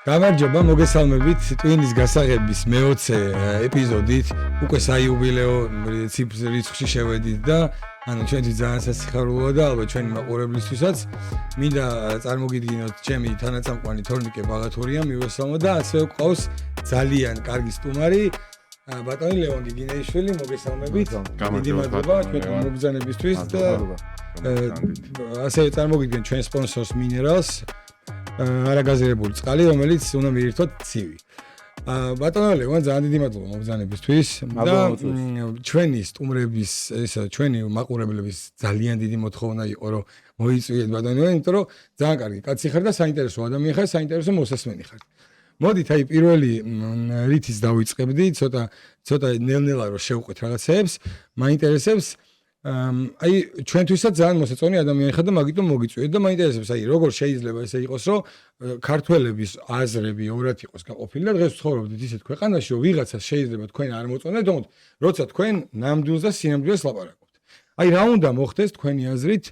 გამარჯობა, მოგესალმებით ტვინის გასაღების მე-20 ეპიზოდით. უკვე საიუბილეო რიცხვში შევედით და ჩვენთვის ძალიან სასიხარულოა და ალბათ ჩვენი მაყურებლისთვისაც. მინდა წარმოგიდგინოთ ჩემი თანაწამყვანი თორნიკე ბაღათურია, მივესალმო და ასევე გვყავს ძალიან კარგი სტუმარი ბატონი ლევონ გიგინეიშვილი, მოგესალმებით. დიდი მადლობა ჩვენი მოგზაურობისთვის და ასევე წარმოგიდგენ ჩვენ სპონსორს მინერალს. არაგაზირებული წყალი, რომელიც უნდა მიირთოთ ცივი. ბატონო ლევან, ძალიან დიდი მადლობა მოგზაურობისთვის და ჩვენი სტუმრების, ესა ჩვენი მაყურებლების ძალიან დიდი მოთხოვნა იყო, რომ მოიწვიეთ ბატონო ლევან, იმიტომ რომ ძალიან კარგი კაცი ხარ და საინტერესო ადამიანი ხარ, საინტერესო მოსასმენი ხარ. მოდით აი პირველი რითიც დავიწყებდი, ცოტა ნელ-ნელა რომ შევყვეთ რაღაცებს, მაინტერესებს აი ჩვენთვისაც ძალიან მოსაწონი ადამიანი ხარ და მაგიტომ მოგიწვიეთ და მაინტერესებს აი როგორ შეიძლება ესე იყოს რომ ქართველების აზრები ორად იყოს გაყოფილი და დღეს ვცხოვრობთ ისეთ ქვეყანაში რომ ვიღაცას შეიძლება თქვენ არ მოწონეთ თუმცა როცა თქვენ ნამდვილს და სინამდვილეს ლაპარაკობთ. აი რა უნდა მოხდეს თქვენი აზრით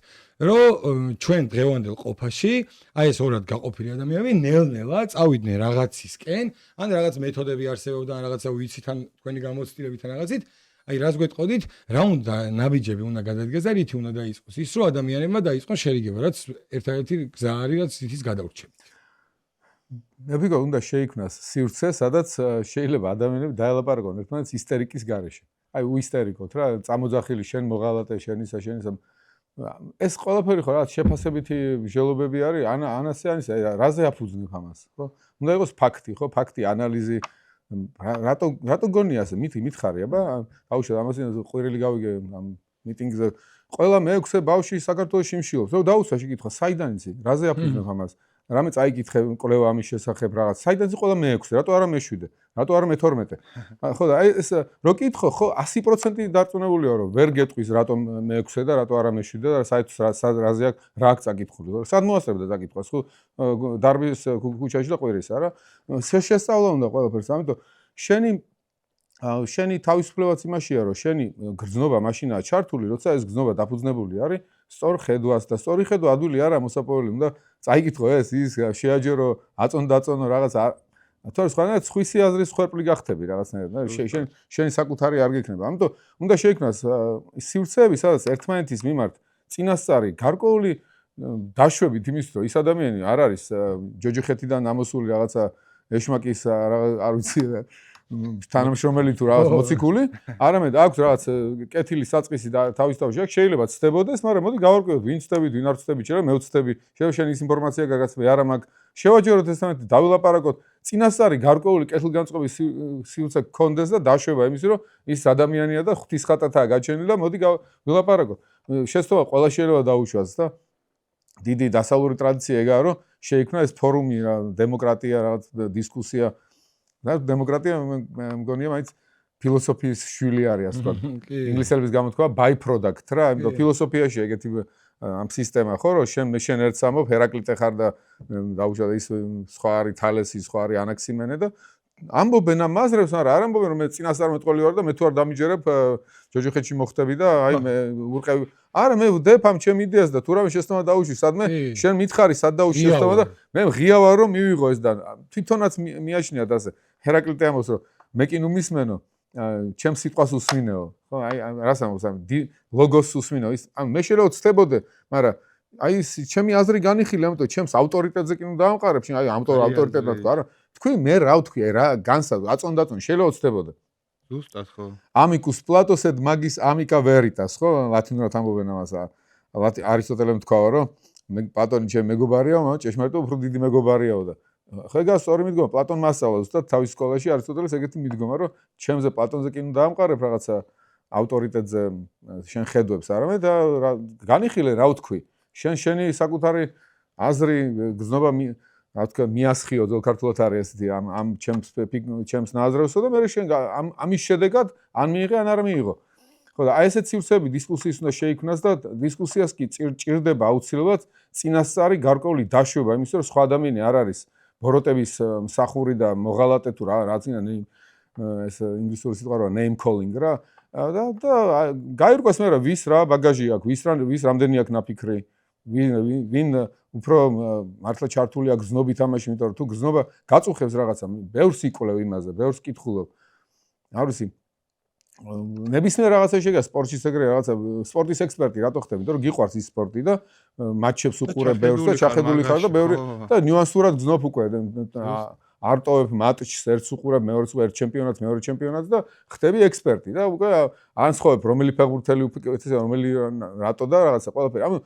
რომ ჩვენ დღევანდელ ყოფაში აი ეს ორად გაყოფილი ადამიანები ნელ-ნელა წავიდნენ რაღაცისკენ ან რაღაც მეთოდები არსებობდა ან რაღაცა ვიცით ან თქვენი გამოცდილებით ან რაღაცით აი რას გვეტყოდით, რა უნდა ნაბიჯები უნდა გადადგეს და რითი უნდა დაიწყოს ის რომ ადამიანებმა დაიწყონ შერიგება, რაც ერთ-ერთი გზა არის, რაც ითის გადავრჩებით. მე ვიგო უნდა შეიქმნას სივრცე, სადაც შეიძლება ადამიანები დაელაპარაკონ ერთმანეთს ისტერიკის გარეშე. აი უისტერიკოთ რა, წამოძახილი შენ მოღალატე შენისა. ეს ყველაფერი ხო რა შეფასებითი მსჯელობები არის, ანასე არის, რაზე აფუძნებ ამას, ხო? უნდა იყოს ფაქტი, ხო? ფაქტი, ანალიზი რატო გონია ასე მითხარი აბა აუშვა ამას ყვირილი გავიგე ამ მიტინგზე ყველა მე-6 ბავშვი საქართველოში იმშილობს რომ დაუსვა შეკითხვა საიდან იცი რაზე აფუძნებ ამას რამე წაიკითხე კვლევა ამის შესახებ რაღაც საიდან იცი ყველა მე-6 რატო არა მე-7 რატო არა მე-12 ხო და აი ეს რო კითხო ხო 100% დარწმუნებული ვარ რომ ვერ გეტყვის რატო მე-6 და რატო არა მე-7 და საერთოდ რაზე აქვს რა აქვს წაკითხული სად მოასწრებდა წაკითხვას ხო დარბის ქუჩაში და ყვირისა რა შესწავლა უნდა ყველაფერს ამიტომ შენი თავისუფლებაც იმაშია რომ შენი გრძნობა მაშინაა ჩართული როცა ეს გრძნობა დაფუძნებული არის სწორ ხედვას და სწორი ხედვა ადვილი არა მოსაპოვებელი უნდა წაიკითხო ეს ის შეაჯერო აწონ-დაწონო რაღაც თორე სხვანაირად სხვისი აზრის ხერპლი გახტები რაღაცნაირად შენი საკუთარი არ გექნება ამიტომ უნდა შეიქმნას სივრცეები სადაც ერთმანეთის მიმართ წინასწარი გარკვეული დაშვებით იმის რომ ის ადამიანი არ არის ჯოჯოხეთიდან ამოსული რაღაცა ეშმაკის არ ვიცი თანამშრომელი თუ რაღაც მოციქული, არამედ აქვს რაღაც კეთილი საწყისი და თავის თავში აქვს, შეიძლება ცდებოდეს, მაგრამ მოდი გავარკვევთ, ვინ ცდებით, ვინ არ ცდებით, შეიძლება მე ვცდები, შეიძლება შენ ის ინფორმაცია გაგაცნო, არა მაგ შევაჯეროთ ესამეთი, დავილაპარაკოთ, წინასწარი გარკვეული კეთილგანწყობის სივრცე გქონდეს და დაშვება იმის, რომ ის ადამიანია და ღვთისხატათაა გაჩენილი და მოდი ვილაპარაკოთ. შეცდომა ყველა შეიძლება დაუშვას და დიდი დასავლური ტრადიცია ეგაა, რომ შეიქმნა ეს ფორუმი, რა დემოკრატია, რაღაც დისკუსია და დემოკრატია მგონია მაინც ფილოსოფიის შვილი არის ასე ვთქვათ. ინგლისელების გამოთქვა by product რა, იმიტომ ფილოსოფიაში ეგეთი ამ სისტემა ხო რომ შენ ერთს ამობ ჰერაკლიტე ხარ და დაუშვა ის სხვა არის თალესი, სხვა არის ანაქსიმენე და ამბობენ ამ აზრებს, მაგრამ არ ამბობენ რომ მე წინასწარმეტყველი ვარ და მე თუ არ დამიჯერებ ჯოჯოხეთში მოხდები და აი მე ურყევი არა მე ვდებ ამ ჩემ იდეას და თუ რამე შეცდომა დაუშვი სადმე შენ მითხარი სად დაუშვი შეცდომა და მე ღია ვარ რომ მივიღო ეს და თვითონაც მიაჩნიათ ასე ჰერაკლიტე ამბობს რომ მე კი ნუ მისმენო ჩემ სიტყვას უსმინეო ხო აი რას ამბობს ამ ლოგოს უსმინო ის ან მე შეიძლება ვცდებოდე მაგრამ აი ჩემი აზრი განიხილე ამიტომ ჩემს ავტორიტეტზე კი ნუ დაამყარებ შენ აი ავტორიტეტად თქვა არა თქვი მე რა ვთქვი რა განსაზღვრე აწონ-დაწონ შეიძლება ვცდებოდე ზუსტად ხო ამიკუს პლატოს ed magis amica veritas ხო ლათინურად ამბობენ ამას არისტოტელემ თქვა რომ მე პლატონი ჩემი მეგობარია მაგრამ ჭეშმარიტად უფრო დიდი მეგობარიაო და ხო ეგა სწორი მიდგომა პლატონმა ასწავლა ზუსტად თავის სკოლაში არისტოტელეს ეგეთი მიდგომა რომ ჩემზე პლატონზე კი ნუ დაამყარებ რაღაცა ავტორიტეტზე შენ ხედვებს არამედ და განიხილე რა ვთქვი შენი საკუთარი აზრი გზნობა რა თქვა მიასხიო ძველ ქართულად არის ესეთი ამ ჩემს ნაზრევსო და მე შენ ამის შედეგად ან მიიღე ან არ მიიღო ხო და აი ესეთ სივრცეები დისკუსიის უნდა შეიქმნას და დისკუსიას კი ჭირდება აუცილებლად წინასწარი გარკვეული დაშვება იმის რომ სხვა ადამიანი არ არის ბოროტების მსახური და მოღალატე თუ რაც ეს ინგლისური სიტყვა რა name calling რა და გაირკვეს მე რა ვის რა ბაგაჟი აქვს ვის რამდენი აქვს ნაფიქრი ვინ უფრო მართლა ჩართულია გზნობით ამაში, იმიტომ რომ თუ გზნობა გაწუხებს რაღაცა, ბევრს იკვლევ იმაზე, ბევრს კითხულობ. არ ვიცი. ნებისმიერ რაღაცა შეგა სპორტის ეგრე რაღაცა სპორტის ექსპერტი რატო ხდება? იმიტომ რომ გიყვარს ის სპორტი და მატჩებს უყურებ ბევრს და ჩახედული ხარ და ბევრი და ნიუანსურად გზნობ უკვე არ ტოვებ მატჩს, ერთს უყურებ, მეორეს ერთ ჩემპიონატს, მეორე ჩემპიონატს და ხდები ექსპერტი და უკვე ანსხოვებ რომელი ფეხბურთელი უკეთესია, რომელი რატო და რაღაცა ყველაფერი. ანუ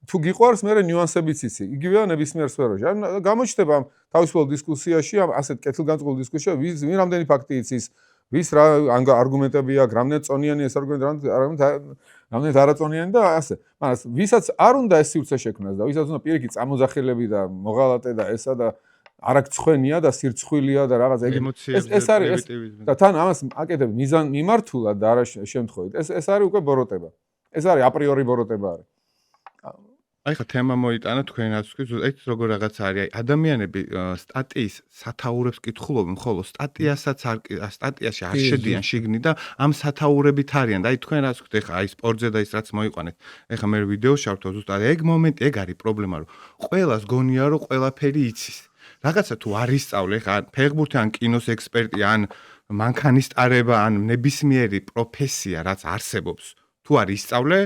თუ გიყვარს, მე ნიუანსებიც იცი. იგივეა ნებისმიერ სფეროში. ან გამოჩნდება გამოჩნდება დისკუსიაში, ასეთ კეთილგანწყობილ დისკუსიაში, ვინ რამდენი ფაქტი იცის, ვის რა არგუმენტები აქვს, რამდენი წონიანი ეს არგუმენტი, რამდენი არაწონიანი და ასე. მაგრამ ვისაც არ უნდა ეს სივრცე შექმნას და ვისაც უნდა პირიქით წამოძახილები და მოღალატე და ესა და არაქცხვენია და სირცხვილია და რაღაც ეს არის და თან ამას აკეთებ მიმართულად და არა შემთხვევით. ეს არის უკვე ბოროტება. ეს არის აპრიორი ბოროტება არის. აი ხა თემა მოიტანა თქვენაც თქვით, ეს როგორ რაღაც არის, აი ადამიანები სტატიის სათაურებს კითხულობენ, ხოლო სტატიაში არ შედიან შიგნით და ამ სათაურებით არიან და აი თქვენ რაც თქვით, ეხა აი სპორტზე და ის რაც მოიყვანეთ. ეხა მე ვიდეო შევთავაზ ზუსტად ეგ მომენტი, ეგ არის პრობლემა, რომ ყველას გონია რომ ყველაფერი იცის. რაღაცა თუ არ ისწავლე, ეხა ფეხბურთი ან კინოს ექსპერტი, ან მანქანისტარება, ან ნებისმიერი პროფესია, რაც არსებობს, თუ არ ისწავლე,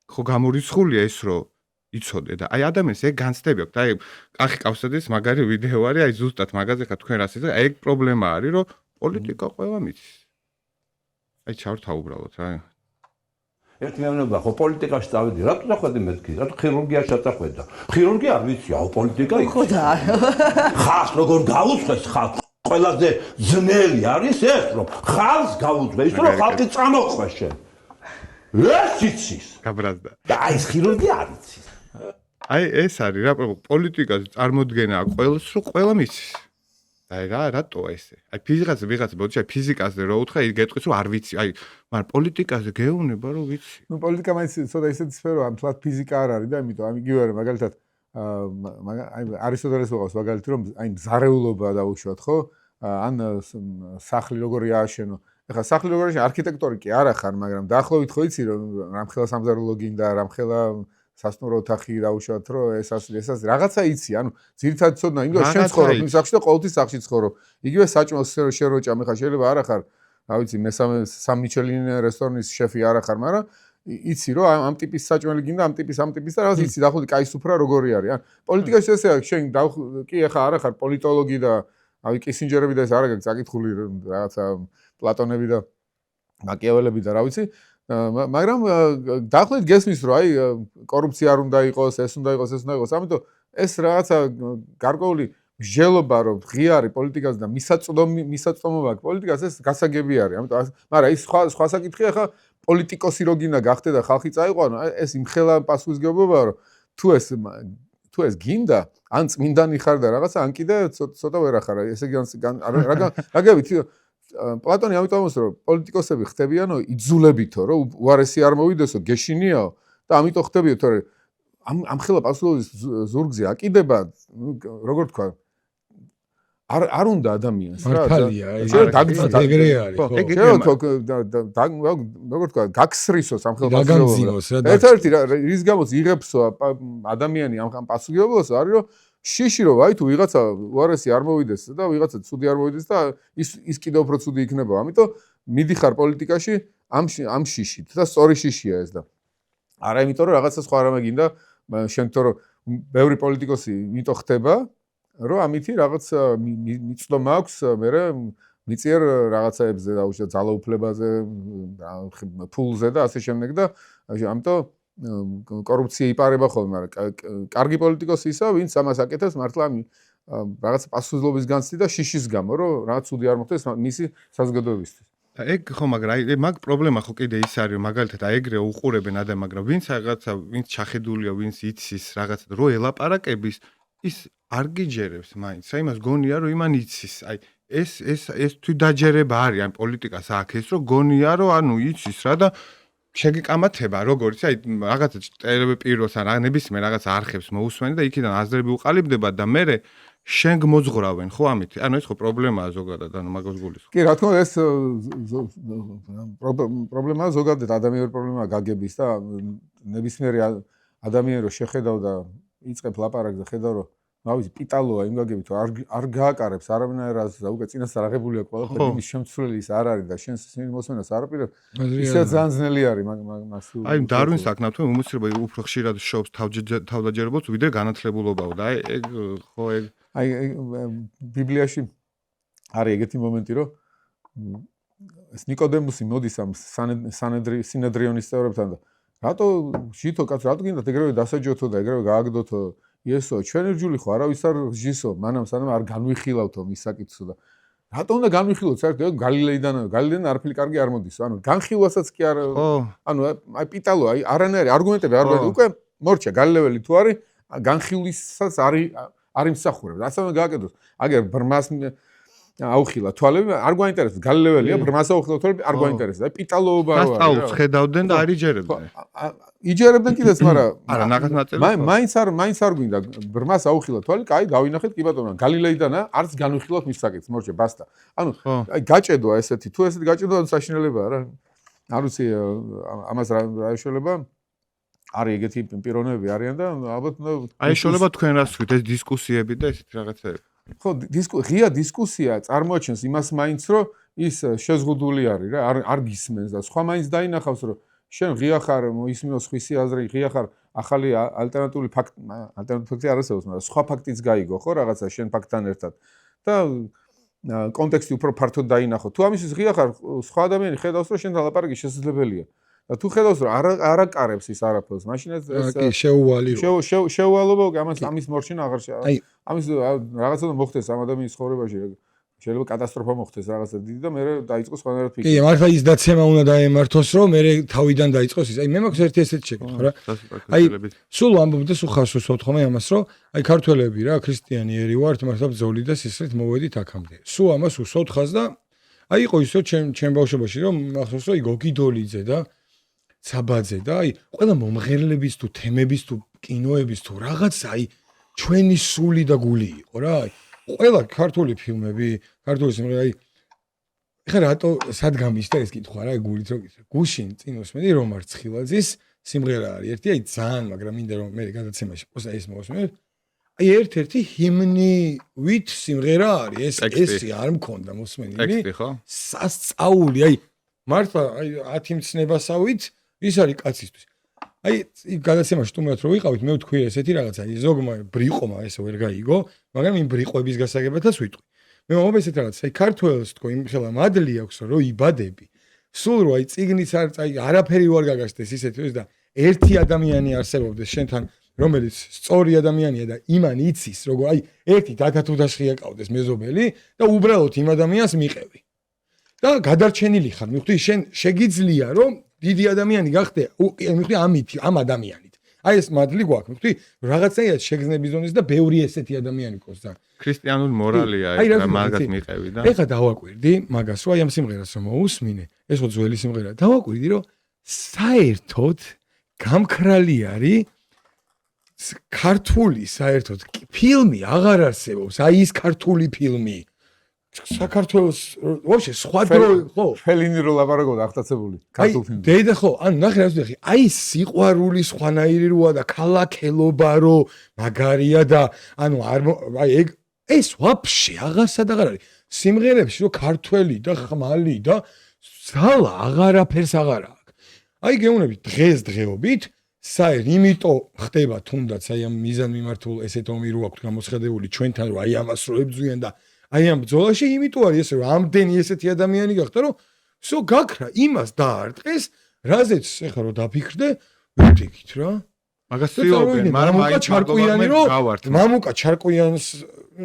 ხო გამორიცხულია ეს რომ იცოდე და აი ადამიანს ეგ განცდები აქვს და აი კახი კავსაძის მაგარი ვიდეო არის აი ზუსტად მაგაზე ხა თქვენ რას იცით ეგ პრობლემა არის რომ პოლიტიკა ყველა მიცის აი ჩავრთა უბრალოდ რა ერთი მეუბნება ხო პოლიტიკაში წავედი რატო დახვედი მეთქი რატო ხირურგიაში წავედი ხირურგი არ ვიცი აუ პოლიტიკა ხო და ხალხს როგორ გაუძღეს ხალხს ყველაზე ძნელი არის ეს რომ ხალხს გაუძღეს რომ ხალხი წამოყვეს შენ ეს იცის გაბრაზდა და აი ეს ხირურგი არ იცის აი ეს არის რა პოლიტიკას წარმოდგენა ყველას რომ ყველა მიცის აი რატოა ესე აი ვიღაც ბოდიში აი ფიზიკაზე რო უთხრა ის გეტყვის რომ არ ვიცი აი მაგრამ პოლიტიკაზე გეუბნება რომ ვიცი ნუ პოლიტიკა მაინც ცოტა ისეთი სფეროა თლათ ფიზიკა არ არის და ამიტომ ამ იგივე არის მაგალითად აი არისტოტელეს ვუყავს მაგალითი რომ აი მზარეულობა დაუშვათ ხო ან სახლი როგორი ააშენო ეხლა სახლი როგორი ააშენო არქიტექტორი კი არა ხარ მაგრამ დაახლოებით ხო იცი რომ რამხელა სამზარეულო გინდა რამხელა სასტუმრო ოთახი დაუშვათ რომ ესას რაღაცა იცი ანუ ძირითადად ცოდნა იმიტომ რომ შენ ცხოვრობ იმ სახლში და ყოველთვის სახლში ცხოვრობ იგივე საჭმელს შენ რო ჭამე ხარ შეიძლება არა ხარ რა ვიცი მესამე სამ მიჩელინ რესტორნის შეფი არა ხარ მაგრამ იცი რომ ამ ტიპის საჭმელი გინდა ამ ტიპის და რაღაც იცი დაახლოებით კაი სუფრა როგორი არის ან პოლიტიკაში ესე არის შენ კი ეხა არა ხარ პოლიტოლოგი და აი კისინჯერები და ეს არა გაქვს წაკითხული რაღაცა პლატონები და მაკიაველები და რა ვიცი მაგრამ დაახლოებით გესმის რომ აი კორუფცია არ უნდა იყოს ეს უნდა იყოს ამიტომ ეს რაღაცა გარკვეული მსჯელობა რომ ღიარი პოლიტიკას და მისაწვდომობა აქვს პოლიტიკას ეს გასაგები არის ამიტომ მაგრამ ის სხვა საკითხია ხა პოლიტიკოსი რო გინდა გახდე და ხალხი წაიყვანო ეს იმხელა პასუხისგებლობაა რომ თუ ეს გინდა ან წმინდანი ხარ და რაღაცა ან კიდე ცოტა ვერ ახარ ესე რა გებით პლატონი ამიტომ ამბობს რომ პოლიტიკოსები ხდებიანო იძულებითო რომ უარესი არ მოვიდესო გეშინიაო და ამიტომ ხდებიო თორე ამ ხელა პასუხის ზურგზე აკიდება როგორ თქვა არ უნდა ადამიანს რა მართალია ეგრე არის ხო როგორ თქვა გაგსრისოს ამ ხელა პასუხისგებლობა ერთ-ერთი რის გამოც იღებსო ადამიანი ამ პასუხისგებლობას არის რომ შიში რომ აი თუ ვიღაცა უარესი არ მოვიდეს და ვიღაცა ცუდი არ მოვიდეს და ის კიდევ უფრო ცუდი იქნება ამიტომ მიდიხარ პოლიტიკაში ამ შიშით და სწორი შიშია ეს და არა იმიტომ რომ რაღაცა სხვა რამე გინდა შენ თორე ბევრი პოლიტიკოსი იმიტომ ხდება რომ ამითი რაღაც მიწდომა აქვს მე მიწიერ რაღაცაებზე დაუშვათ ძალაუფლებაზე ფულზე და ასე შემდეგ და ამიტომ კორუფცია იპარება ხოლმე მაგრამ კარგი პოლიტიკოსი ისა ვინც ამას აკეთებს მართლა რაღაც პასუხისმგებლობის განცდი და შიშის გამო რომ რაღაც ცუდი არ მოხდეს მისი საზოგადოებისთვის ეგ ხო მაგრამ აი მაგ პრობლემა ხო კიდე ის არის მაგალითად აი ეგრე უყურებენ ადამიანს მაგრამ ვინც ჩახედულია ვინც იცის რაღაცა რო ელაპარაკების ის არ გიჯერებს მაინც აი მას გონია რომ იმან იცის აი ეს თვითდაჯერება არის ან პოლიტიკას აქ ეს რომ გონია რომ ანუ იცის რა და შეგიკამათება როგორც აი რაღაცა ტელევიზორს ან ნებისმიერ რაღაც არხებს მოусვენი და იქიდან აზრები უყალიბდება და მე შენ მოძღრავენ ხო ამით ანუ ეს ხო პრობლემაა ზოგადად ანუ მაგას გულისხმობ კი რა თქმა უნდა ეს პრობლემაა ზოგადად ადამიანური პრობლემაა გაგების და ნებისმიერი ადამიანი რო შეხედავ და იწყებ ლაპარაკს და ხედავ რომ ავიზი პიტალოა იმ გაგებით არ გააკარებს არავინაირად და უკვე წინასწარ აღებულია ყველაფერი იმის შემცვლელი ის არ არის და შენს მოსმენას არ აპირებ ისე ძალიან ძნელი არის მას აი დარვინს აკნავთ რომ უმცირება უფრო ხშირად შობს თავდაჯერებულს ვიდრე განათლებულობაო და ეგ ხო ეგ აი ბიბლიაში არის ეგეთი მომენტი რომ ეს ნიკოდემუსი მოდის ამ სინედრიონის წევრებთან და რატო ჟითო კაც რატო გინდათ ეგრევე დასაჯოთო და ეგრევე გააგდოთო იესო ჩვენი რჯული ხო არავის არ ჟისო მანამ სანამ არ განვიხილავთო მის საკითხსო და რატო უნდა განვიხილოთ საერთოდ გალილეიდან არაფერი კარგი არ მოდის ანუ განხილვასაც კი არ ანუ აი პიტალო აი არანაირი არგუმენტები არ გვაქვს უკვე მორჩა გალილეველი თუ არის განხილვისაც არ იმსახურებს ასე უნდა გააკეთოს აგერ ბრმას აუხილა თვალები არ გვაინტერესებს გალილეველია ბრმას აუხილა თვალები არ გვაინტერესებს აი პიტალოობა რო არის დასწავლს ხედავდნენ და არ იჯერებდნენ იჯერებდნენ კიდეც მაგრამ არა ნახат ნაწილი მაინც არ გვინდა ბრმას აუხილა თვალი კაი გავინახეთ კი ბატონო გალილეიდანა არც განვიხილოთ მის საკითხს მორჩა ბასტა ანუ აი გაჭედოა ესეთი თუ ესეთი გაჭედოა საშინელებაა რა არ ვიცი ამას რა შეიძლება არის ეგეთი პიროვნებები არიან და ალბათ აი შეიძლება თქვენ რას ვთქვით ეს დისკუსიები და ესეთი რაღაცები ხო ღია დისკუსია წარმოაჩენს იმას მაინც რომ ის შეზღუდული არის რა არ გისმენს და სხვა მაინც დაინახავს რომ შენ ღია ხარ ისმინოს ხვისი აზრი ღია ხარ ახალი ალტერნატიული ფაქტი არ არსებობს მაგრამ სხვა ფაქტიც გაიგო ხო რაღაცა შენ ფაქტთან ერთად და კონტექსტი უფრო ფართოდ დაინახო თუ ამისთვის ღია ხარ სხვა ადამიანი ხედავს რომ შენ ლაპარაკი შესაძლებელია და თუ ხედავს რომ არ აკარებს ის არაფერს მაშინ ეს კი შეუვალი შეუვალობა ამის მორჩენა აღარ ამის რაღაცა მოხდეს ამ ადამიანის ცხოვრებაში შეიძლება კატასტროფა მოხდეს რაღაცა დიდი და მე დაიწყოს სხვანაირად ფიქრი. კი, მართლა ის დაცემა უნდა დაემართოს, რომ მე თავიდან დაიწყოს ის. აი მე მაქვს ერთი ესეთი შეკითხვა რა. აი სულ ამბობ და სულ ხარს უსვათ ხოლმე ამას, რომ აი ქართველები რა, ქრისტიანიერი ვართ, მართლა ბრძოლი და სისხლით მოვედით აქამდე. სულ ამას უსვათ ხაზ და აი იყო ისო ჩემ ბავშვობაში რომ ახსოვს რომ გოგიდოლიძე და საბაძე და აი ყველა მომღერლების თუ თემების თუ კინოების თუ რაღაც აი ჩვენი სული და გული იყო რა. აი ყველა ქართული ფილმები, ქართული სიმღერა, აი ეხლა რატო სად გამიშთა ეს კითხვა რა, გულით რო გიქრა. გუშინ წინ მოსმედი რომარ ცხილაძის სიმღერა არის. ერთი აი ძალიან, მაგრამ მინდა რომ მე გადაცემაში ყოსა ეს მოსმენთ. აი ერთ-ერთი ჰიმნივით სიმღერა არის. ეს არ მქონდა მოსმენილი. ტექსტი ხო? სასწაული, აი მართლა აი 10 მცნებასავით ის არის კაცისთვის. აი გადაცემაში თუმცა რო ვიყავით მე ვთქვი ესეთი რაღაცა აი ზოგმა ბრიყომა ესე ვერ გაიგო მაგრამ იმ ბრიყვების გასაგებათაც ვიტყვი მე მომობ ესეთ რაღაცა აი ქართველს თქო იმ ხელა მადლი აქვს რომ იბადები სულ რო აი წიგნიც არ აი არაფერი ვარ გაგაშდეს ისეთი ის და ერთი ადამიანი არსებობდეს შენთან რომელიც სწორი ადამიანია და იმან იცის როგორ აი ერთი დათათუდაში აკავდეს მეზობელი და უბრალოდ იმ ადამიანს მიყევი და გადარჩენილი ხარ მივხვდი შენ შეგიძლია რომ დიდი ადამიანი გახდე, მივხვდი ამით, ამ ადამიანით. აი ეს მადლი გვაქვს, მივხვდი, რაღაცაა შეგრძნების ზონის და ბევრი ესეთი ადამიანი ყავს და ქრისტიანული მორალია ეს მაგათ მიყევი და ეხა დავაკვირდი მაგას, რომ აი ამ სიმღერას რომ მოусმინე, ეს ხო ძველი სიმღერაა. დავაკვირდი, რომ საერთოდ გამქრალი არის ქართული საერთოდ ფილმი აღარ არსებობს, აი ის ქართული ფილმი. საქართველოს ვაფშე სხვა დრო ხო ფელინი რო ლაპარაკობდა აღტაცებული ქართულ ფილმში დედა ხო ანუ ნახე რა ვთქვი აი სიყვარული სხვანაირი როა და ქალაქელობა რო მაგარია და ანუ აი ეგ ეს ვაფშე აღარსად აღარ არის სიმღერებში რო ქართველი და ხმალი და ზალა აღარაფერს აღარ აქვს აი გეუბნებით დღესდღეობით საერთოდ იმიტომ ხდება თუნდაც აი ამ მიზან მიმართულ ესეთ ომი რო აქვს გამოსხდებული ჩვენთან რომ აი ამას რო ებძვიან და აი ამ ბრძოლაში იმიტომ არის ესე რომ ამდენი ესეთი ადამიანი გახდა რომ всё გაქრა იმას დაარტყეს რაზეც ეხლა რომ დაფიქრდე ვიდიქით რა მაგას ცდილობენ მაგრამ აი ჩარკვიანი რომ მამუკა ჩარკვიანს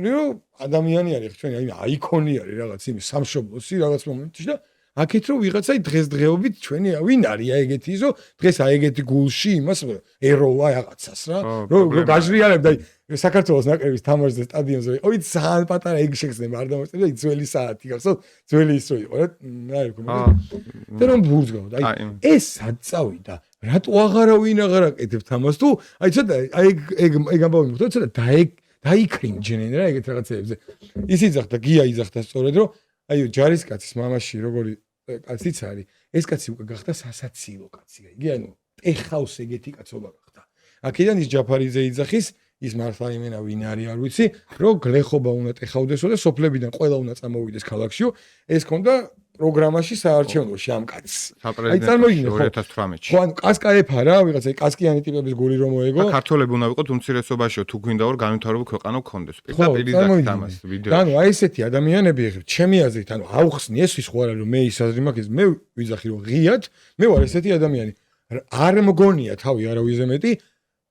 რომ ადამიანი არის ჩვენი აი აიკონი არის რაღაც იმის სამშობლოსი რაღაც მომენტში და აქეთ რომ ვიღაცა დღესდღეობით ჩვენი ვინ არის აი ეგეთი ისო დღეს აი ეგეთი გულში იმას ეროვა რაღაცას რა რომ გაჟრიალებდა აი საქართველოს ნაკრების თამაშზე სტადიონზე ოი ძალიან პატარა ეგ შეგზნება არ დამოწმე და ძველი საათი გახსოვს ძველი ისო იყო რა აი და რომ ბურძგავდა აი ეს სად წავიდა რატო აღარავინ აღარ აკეთებთ ამას თუ აი ცოტა აი ეგ ამბავი მოხდა ცოტა დაიქრინჯნენ რა ეგეთ რაღაცეებზე ის იძახდა გია იძახდა სწორედ რომ აი ჯარისკაცის მამაში როგორი კაციც არის ეს კაცი უკვე გახდა სასაცილო კაცი იგი ანუ ეხავს ეგეთი კაცობა გახდა აქედან ის ჯაფარიძე იძახის ის მართლა იმენა ვინ არის არ ვიცი, რომ გლეხობა უნდა ტეხავდესო და სოფლებიდან ყველა უნდა წამოვიდეს ქალაქშიო, ეს ქონდა პროგრამაში საარჩევნოში ამ კაცს. აი წარმოიდგინე 2018-ში. ხო, ანუ კასკაეფა რა, ვიღაცა კასკიანი ტიპების გული რომ მოეგო. ქართველები უნდა ვიყოთ უმცირესობაშიო, თუ გვინდა որ განვითარებული ქვეყანა გქონდეს. პირდაპირ იძახით ამას ვიდეოში. ანუ აი ესეთი ადამიანები ეხლა ჩემი აზრით, ანუ აუხსნი ეს ის ხო არა რომ მე ის აზრი მაქვს, მე ვიძახი რომ ღიად, მე ვარ ესეთი ადამიანი. არ მგონია თავი არავის მეტი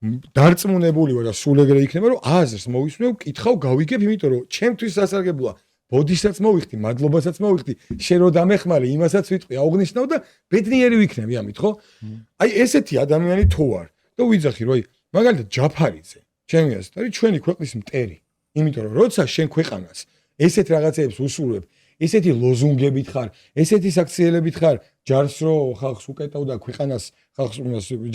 დარწმუნებული ვარ და სულ ეგრე იქნება რომ აზრს მოვისმევ, კითხავ, გავიგებ, იმიტომ რომ ჩემთვის სასარგებლოა. ბოდისაც მოვიხდი, მადლობასაც მოვიხდი, შენ რო დამეხმარე, იმასაც ვიტყვი, აუღნიშნავ და ბედნიერი ვიქნები ამით, ხო? აი ესეთი ადამიანი თუ არ და ვიძახი რომ აი მაგალითად ჯაფარიძე, ჩემი აზრით, არის ჩვენი ქვეყნის მტერი. იმიტომ რომ როცა შენ ქვეყანას ესეთ რაღაცებს უსურვებ, ესეთი ლოზუნგებით ხარ, ესეთი საქციელებით ხარ, ჯარს რო ხალხს უკეტავ და ქვეყანას ხალხს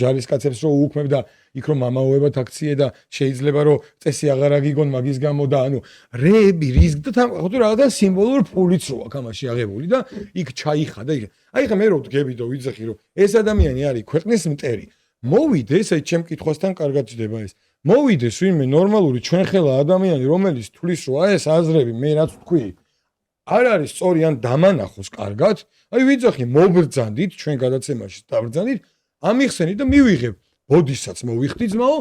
ჯარისკაცებს რო უუქმებ და იქ რომ მამაოებად აქციე და შეიძლება რომ წესი აღარ აგიგონ მაგის გამო და ანუ რეები რისკ და ხოთო რაღაცა სიმბოლურ ფულიც რო აქ ამაში აღებული და იქ ჩაიხადა იქ აი ხა მე რო ვდგები და ვიძახი რომ ეს ადამიანი არის ქვეყნის მტერი მოვიდეს აი ჩემ კითხვასთან კარგად ჯდება ეს მოვიდეს ვინმე ნორმალური ჩვენხელა ადამიანი რომელიც თulis რო აი ეს აზრები მე რაც ვთქვი არ არის სწორი ან დამანახოს კარგად აი ვიძახი მობრძანდით ჩვენ გადაცემაში დავბრძანდით ამიხსენით და მივიღებ ბოდისაც მოვიხდი ძმაო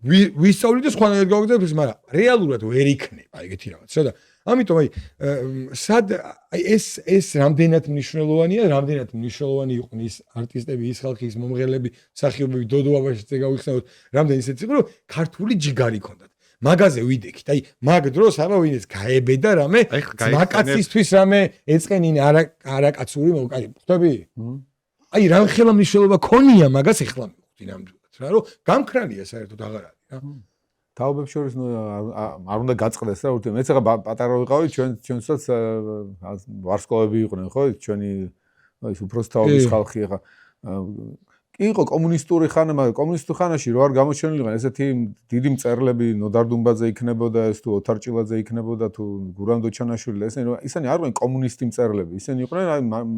ვისწავლით და სხვანაირად გავაგზავნებ მაგრამ რეალურად ვერ იქნება ეგეთი რაღაცა და ამიტომ აი სად აი ეს რამდენად მნიშვნელოვანია რამდენად მნიშვნელოვანი იყვნენ ის არტისტები ის ხალხი ის მომღერლები მსახიობები დოდო აბაშიძე გავიხსენოთ რამდენი ისეთი იყო რომ ქართული ჯიგარი ქონდათ მაგაზე ვიდექით აი მაგ დროს არავინეს გაებედა რამე მაკაცისთვის რამე ეწყენინე არაკაცური მოკაი ხვდები აი რა ხელა მნიშვნელობა ქონია მაგას ეხლა მივხვდი ნამდვილად რა რომ გამქრალია საერთოდ აღარ არის რა თაობებს შორის არ უნდა გაწყდეს რა ურთი მეც ახლა პატარა ვიყავი ჩვენსაც ვარსკვლავები იყვნენ ხო ჩვენი ის უბრალოდ თაობის ხალხი ახლა იყო კომუნისტური ხანა, მაგრამ კომუნისტურ ხანაში რო არ გამოჩენილიყან ესეთი დიდი მწერლები ნოდარ დუმბაძე იქნებოდა ეს თუ ოთარ ჭილაძე იქნებოდა თუ გურამ დოჩანაშვილი ისინი არ იყვნენ კომუნისტი მწერლები ისინი იყვნენ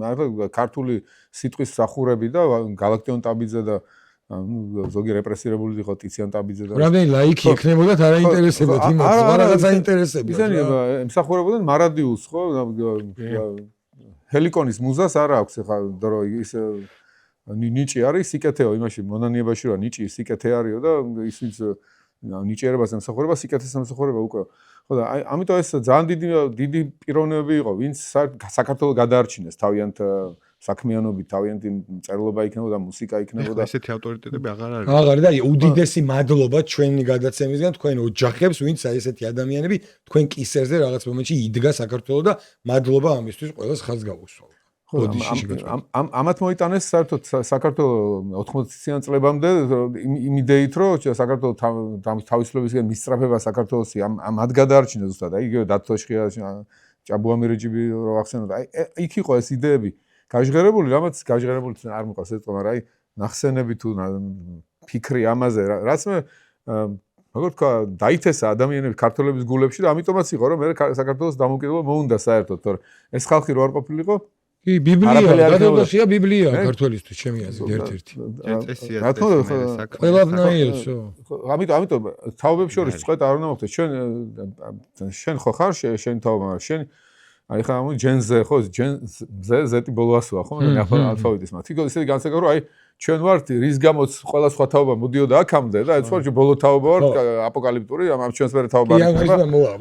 აი ქართული სიტყვის მსახურები და გალაქტიონ ტაბიძე და ზოგი რეპრესირებული იყო ტიციან ტაბიძე და რამდენი ლაიქი იქნებოდათ არ აინტერესებათ იმას რაღაც აინტერესებათ ისინი მსახურებოდნენ მარადიულს ხო ჰელიკონის მუზას არ აქვს ახლა დრო ის ნიჭი არის სიკეთეო იმაში მონანიებაში რა ნიჭი სიკეთე არისო და ისიც ნიჭიერებას ემსახურება სიკეთეს ემსახურება უკვე ხო და აი ამიტომ ეს ძალიან დიდი პიროვნებები იყო ვინც საქართველოს გადაარჩინეს თავიანთ საქმიანობით თავიანთი მწერლობა იქნებოდა მუსიკა იქნებოდა ესეთი ავტორიტეტები აღარ არის აღარ და უდიდესი მადლობა ჩვენი გადაცემისგან თქვენ ოჯახებს ვინც აი ესეთი ადამიანები თქვენ კისერზე რაღაც მომენტში იდგა საქართველოს და მადლობა ამისთვის ყველას ხაზს გაუსვა ამათ მოიტანეს საერთოდ საქართველოს 80-იან წლებამდე იმ იდეით რომ საქართველოს თავისუფლებისგან მისწრაფება საქართველოსი ამად გადაარჩინეს ზუსტად აი იგივე დათოშხია ჭაბუამირეჯიბი რო ახსენოთ აი იქ იყო ეს იდეები გაჟღერებული რამაც გაჟღერებული არ მოყავს ეს მაგრამ აი ნახსენები თუ ფიქრი ამაზე რაც მე როგორ თქვა დაითესა ადამიანები ქართველების გულებში და ამიტომაც იყო რომ მე საქართველოს დამოუკიდებლობა მოუნდა საერთოდ თორე ეს ხალხი რო არ ყოფილიყო კი ბიბლია გადაუდაშია ბიბლია ქართველისთვის ჩემი აზრით ერთ-ერთი რა თქმა უნდა ყველაფერიოცო ამიტომ თაობებს შორის წყვეტა არ უნდა მოხდეს შენ ხო ხარ შენ თაობა შენ აი ხა ამ ჯენზე ხო ჯენზე ზეტი ბოლოასოა ხო მე ალფავიტის მათ თქო ისეთი განსაკუთრება რომ აი ჩვენ ვართ რის გამოც ყველა სხვა თაობა მოდიოდა აქამდე და ეს ვარ ბოლო თაობა ვარ აპოკალიფტური ამ ჩვენს მერე თაობა არის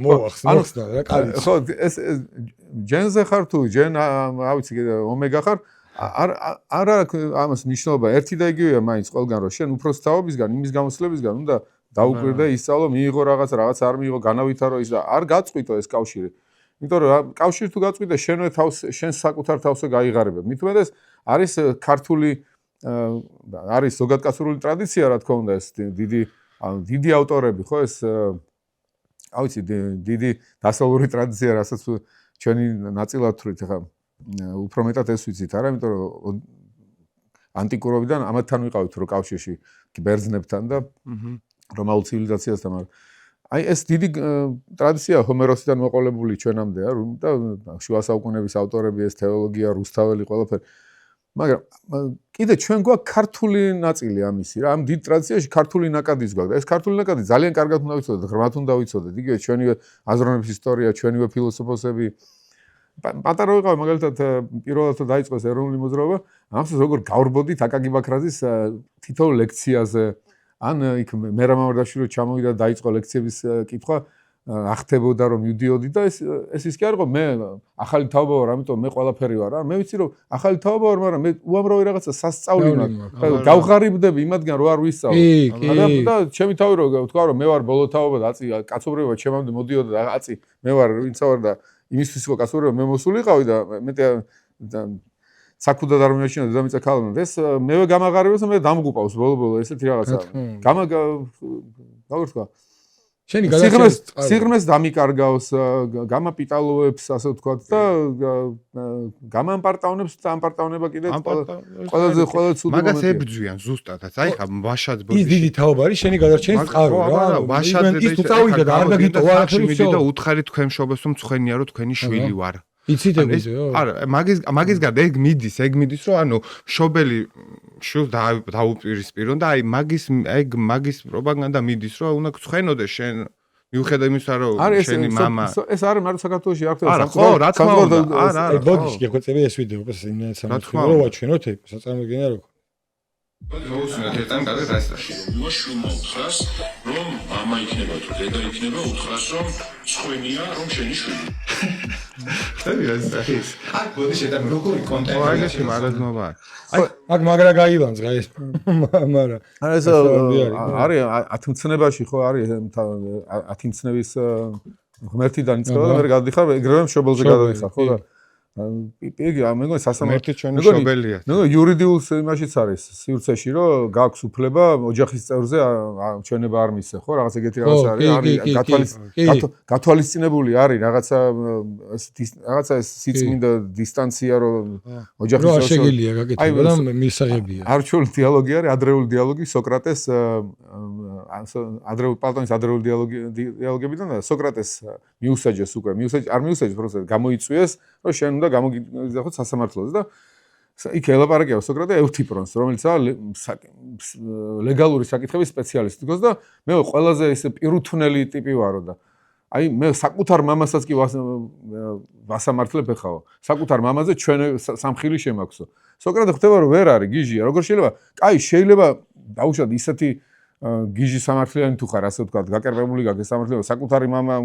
მოახსნა რა კალიც ხო ეს ჯენზე ხარ თუ ჯენ ავიცი ომეგა ხარ არ ამას ნიშნულობა ერთი და იგივეა მაინც ყველგან რომ შენ უფროს თაობისგან იმის გამოსვლებისგან უნდა დაუკვირდე ისწავლო მიიღო რაღაც არ მიიღო განავითარო ის და არ გაწყვიტო ეს კავშირი იმიტომ რომ კავშირი თუ გაწყვიტე შენვე თავს შენ საკუთარ თავსე გაიღარებებ მით უმეტეს არის ქართული არის ზოგადკაცური ტრადიცია რა თქმა უნდა ეს დიდი ავტორები ხო ეს ავიცი დიდი დასავლური ტრადიცია რასაც ჩვენი ნაწილად ვთვლით ახლა უფრო მეტად ეს ვიცით არა იმიტომ რომ ანტიკურობიდან ამათთან ვიყავით რო კავშირში ბერძნებთან და რომაულ ცივილიზაციასთან მაგრამ აი ეს დიდი ტრადიცია ჰომეროსიდან მოყოლებული ჩვენამდე და შუა საუკუნეების ავტორები ეს თეოლოგია რუსთაველი ყველაფერი მაგრამ კიდე ჩვენ გვაქვს ქართული ნაწილი ამისი რა. ამ დიდ ტრადიციაში ქართული ნაკადის გვაქვს. ეს ქართული ნაკადი ძალიან კარგად უნდა ვიცოდეთ, ღრმად უნდა ვიცოდეთ. იგივე ჩვენივე აზროვნების ისტორია, ჩვენივე ფილოსოფოსები. პატარა ვიყავ მაგალითად პირველად დაიწყოს ეროვნული მოძრაობა, ახლა როგორ გავრბოდით აკაკი ბაქრაძის თითოეულ ლექციაზე, ან იქ მერამ მამარდაშვილი ჩამოვიდა და დაიწყო ლექციების კითხვა, ახტებოდა რომ მივდიოდი და ეს ის კი არ იყო მე ახალი თაობა ვარ, ამიტომ მე ყველაფერი ვარ რა. მე ვიცი რომ ახალი თაობა ვარ, მაგრამ მე უამრავი რაღაცა სასწავლი მაქვს. გავღარიბდები იმადგან რო არ ვისწავლო. და ჩემი თავი რო თქვა რომ მე ვარ ბოლო თაობა და აწი კაცობრიობა ჩემამდე მოდიოდა და აწი მე ვარ ვინც ვარ და იმისთვის იყო კაცობრიობა მე მოსულიყავი და მეტი საკუდა არ მიაჩინა დედამიწა ქალბატონად. ეს მევე გამაღარიბებს და მე დამგუპავს ბოლო-ბოლო ესეთი რაღაცა. როგორ თქვა შენი სიღრმეს დამიკარგავს, გამაპიტალოებს, ასე ვთქვათ და გამამპარტავნებს და ამპარტავნება კიდე ყველაზე ცუდი მომენტია. მაგას ებძვიან ზუსტადაც. აი ხა ვაშად ბოდი. ის დიდი თაობა არის შენი გადარჩენის წყარო რა. ვაშად ის თუ წავიდა და არ გაგიტოვა არაფერი და უთხარი თქვენ მშობელს რომ მწვენია რომ თქვენი შვილი ვარ. იცით ეგეო? არა, მაგის გარდა ეგ მიდის რომ ანუ მშობელი შვილს დაუპირისპირონ და აი მაგის პროპაგანდა მიდის რომ უნდა გწვენოდეს შენ მიუხედავად იმისა რომ შენი мама ეს არის მაგრამ საქართველოში არ ხდება არა ხო რა თქმა უნდა არა ბოდიში გეხვეწები ეს ვიდეო იმენად სამწუხარო რო ვაჩვენოთ ეგ საწარმოიგენა რო მოусმინოთ ერთად გადაგ დასტაში შვილმა უთხრას რომ мама იქნება თუ დედა იქნება უთხრას რომ წვენია რომ შენი შვილი აქ ბოდიში და როგორი კონტენტი აგეში მარადნობა აქ მაგრა გაილანს გაის მაგრამ ეს არის 10 მცნებაში ხო არის 10 მცნების ღმერთიდან იწყება და მე გადადიხარ ეგრევე მშობელზე გადადიხარ ხო და იგი მეგონი სასამართლო ჩვენი მშობელია. ნუ იურიდიულ იმაშიც არის სივრცეში რომ გაქვს უფლება ოჯახის წევრზე ჩვენება არ მისცე ხო რაღაც ეგეთი რაღაც არის გათვალისწინებული არის რაღაცა ეს სიწმინდა დისტანცია რომ ოჯახის წევრზე შეგიძლია გაკეთება და მისაღებია. არჩეული დიალოგი არის ადრეული დიალოგი სოკრატეს პლატონის ადრეული დიალოგებიდან და სოკრატეს მიუსაჯეს უკვე არ მიუსაჯეს პროცესს გამოიწვიეს რომ შენ უნდა გამოგიძახოთ სასამართლოზე და იქ ელაპარაკია სოკრატე ევთიპრონს რომელიც არის ლეგალური საკითხების სპეციალისტი გქოს და მე ყველაზე ის პირუთვნელი ტიპი ვარო და აი მე საკუთარ მამასაც კი ვასამართლებ ხაო საკუთარ მამაზე ჩვენ სამხილი შემაქვსო სოკრატე ხვდება რომ ვერ არის გიჟია როგორ შეიძლება კაი შეიძლება დაუშვათ ისეთი გიჟი სამართლიანი თუ ხარ ასე ვთქვათ გაკერპებული გაქვს სამართლიანი საკუთარი მამა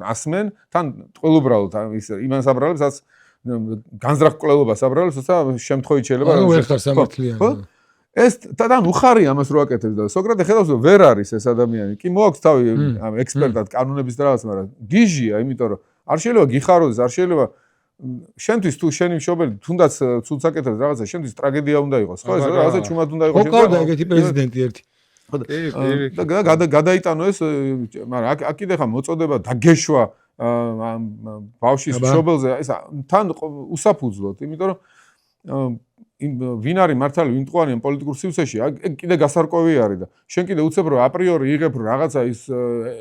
ასმენ თან ტყუილუბრალოდ ის იმას აბრალებს განზრახ კვლელობას აბრალებს და შემთხვევით შეიძლება ანუ ვერ ხარ სამართლიანი ეს და უხარია ამას რო აკეთებს და სოკრატე ხედავს რომ ვერ არის ეს ადამიანი კი მოაქვს თავი ექსპერტად კანონების და რაღაც მაგრამ გიჟია იმიტომ რომ არ შეიძლება გიხაროდეს არ შეიძლება შენთვის თუ შენი მშობელი თუნდაც ცუდს აკეთებს რაღაცა შენთვის ტრაგედია უნდა იყოს ხო ეს რაღაცა ჩუმად უნდა იყოს ხო და ეგეთი პრეზიდენტი ერთი და გადაიტანო ეს მაგრამ აქ კიდე ხა მოწოდება დაგეშვა ბავშვის მშობელზე ეს თან უსაფუძვლოდ იმიტომ რომ ვინ არის მართალი ვინ ტყუანი პოლიტიკურ სივრცეში ეგ კიდე გასარკვევი არის და შენ კიდე უცებ რომ აპრიორი იღებ რომ რაღაცა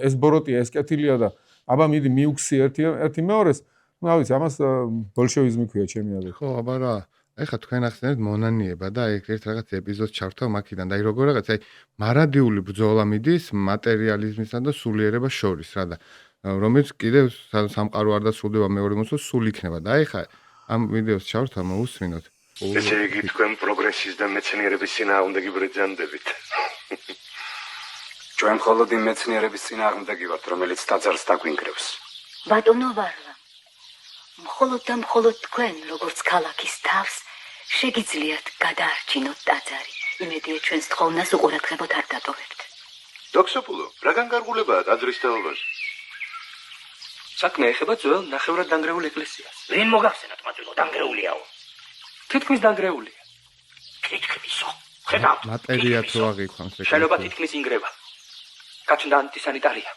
ეს ბოროტია ეს კეთილია და აბა მიდი მიუქსი ერთი მეორეს ну а ვიცი ამას ბოლშევიზმი ქვია ჩემი აზრით ხო აბა რა ეხლა თქვენ ახსენეთ მონანიება და ეგ ერთ რაღაც ეპიზოდს ჩავთავ მაქიდან და აი როგორ რაღაც აი მარადიული ბრძოლა მიდის მატერიალიზმისა და სულიერებას შორის რა და რომელიც კიდევ სამყარო არ დასრულდება მეორე მოსულ სულ იქნება და აი ხა ამ ვიდეოს ჩავთავ მოусმინოთ ესე იგი თქვენ პროგრესის და მეცნიერების წინააღმდეგი ბრეძანდებით ჩვენ მხოლოდ იმ მეცნიერების წინააღმდეგი ვართ რომელიც ტაძარს დაგვინგრევს ბატონო ვარლა მხოლოდ და მხოლოდ თქვენ როგორც ქალაქის თავს შეგიძლიათ გადაარჩინოთ ტაძარი იმედია ჩვენს თხოვნას უყურადღებოდ არ დატოვებთ დოქსოპულო რა განკარგულებაა ტაძრის თაობას საქმე ეხება ძველ ნახევრად დანგრეულ ეკლესიას ვინ მოგახსენათ მათო დანგრეულიაო თითქმის დანგრეულია თითქმისო ხედავთ მატერია თუ აღიქვამს შენობა თითქმის ინგრევა გაჩნდა ანტისანიტარია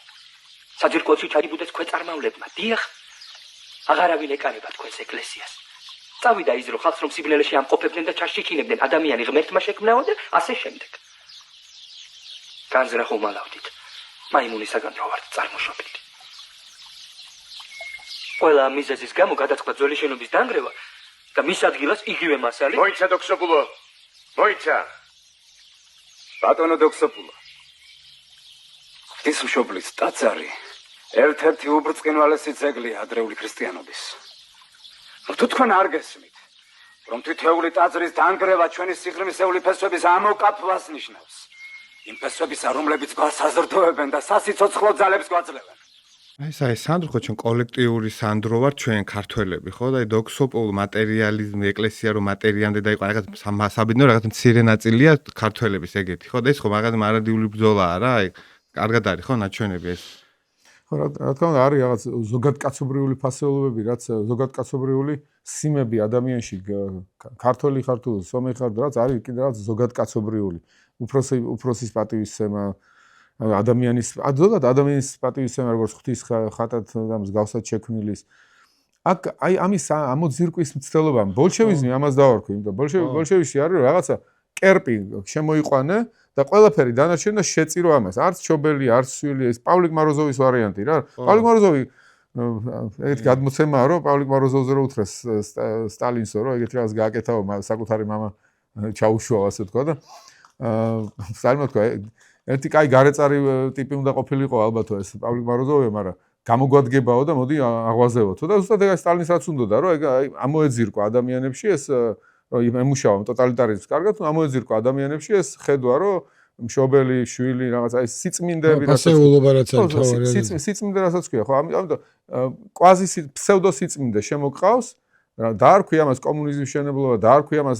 საძირკოებში ჩაიბუდეს ქვეწარმავლებმა დიახ აღარავინ ეკარება თქვენს ეკლესიას წავიდა ის რომ ხალხს რომ სიბნელეში ამყოფებდნენ და ჩაშიჩინებდნენ ადამიანი ღმერთმა შექმნაო და ასე შემდეგ განზრახ უმალავდით მაიმუნისაგან რო ვართ წარმოშობილი ყველა მიზეზის გამო გადაწყდა ძველი შენობის დანგრევა და მის ადგილას იგივე მასალი. მოიცა დოქსოპულო. მოიცა. ბატონო დოქსოპულო. ღვთისმშობლის ტაძარი ერთ-ერთი უბრწყინვალესი ძეგლია ადრეული ქრისტიანობის. თუ თქვენ არ გესმით, რომ თითოეული ტაძრის დანგრევა ჩვენი სიღრმისეული ფესვების ამოკაფვას ნიშნავს. იმ ფესვებისა, რომლებიც გვასაზრდოებენ და სასიცოცხლო ძალებს გვაძლევენ. აი სანდრო ხო ჩვენ კოლექტიური სანდრო ვარ ჩვენ ქართველები ხო და აი დოქსოპოლ მატერიალიზმი ეკლესია რომ მატერიამდე დაიყო რაღაც საბედნო რაღაც მცირე ნაწილია ქართველების ეგეთი ხო და ეს ხო რაღაც მარადიული ბრძოლაა რა აი კარგად არის ხო ნაჩვენები ეს ხო რა თქმა უნდა არის რაღაც ზოგადკაცობრიული ფასეულობები რაც ზოგადკაცობრიული სიმები ადამიანში ქართველი ხარ თუ სომეხი ხარ რაც არის კიდე რაღაც ზოგადკაცობრიული უფროსის პატივისცემა ადამიანის ზოგადად ადამიანის პატივისცემა როგორც ღვთის ხატად და მსგავსად შექმნილის აქ აი ამის ამოძირკვის მცდელობა ბოლშევიზმი ამას დავარქვი იმიტომ ბოლშევიზმში არის რაღაცა კერპი შემოიყვანე და ყველაფერი დანარჩენი და შეწირო ამას არც ჩობელი არც სვილი ეს პავლიკ მაროზოვის ვარიანტი რა პავლიკ მაროზოვი ეგეთი გადმოცემაა რომ პავლიკ მაროზოვზე რო უთხრეს სტალინსო რომ ეგეთი რაღაც გააკეთაო საკუთარი მამა ჩაუშვა ასე თქვა და სტალინმა თქვა ერთი კაი გარეწარი ტიპი უნდა ყოფილიყო ალბათო ეს პავლიკ მაროზოვი მაგრამ გამოგვადგებაო და მოდი აღვაზევოთო და ზუსტად ეგ სტალინის რაც უნდოდა რომ ეგ ამოეძირკვა ადამიანებში ეს რომ ემუშავა ტოტალიტარიზმს კარგად ამოეძირკვა ადამიანებში ეს ხედვა რომ მშობელი შვილი რაღაც აი სიწმინდეები სიწმინდე რასაც ქვია ხო ამიტომ კვაზი ფსევდო სიწმინდე შემოყავს დაარქვი ამას კომუნიზმის მშენებლობა დაარქვი ამას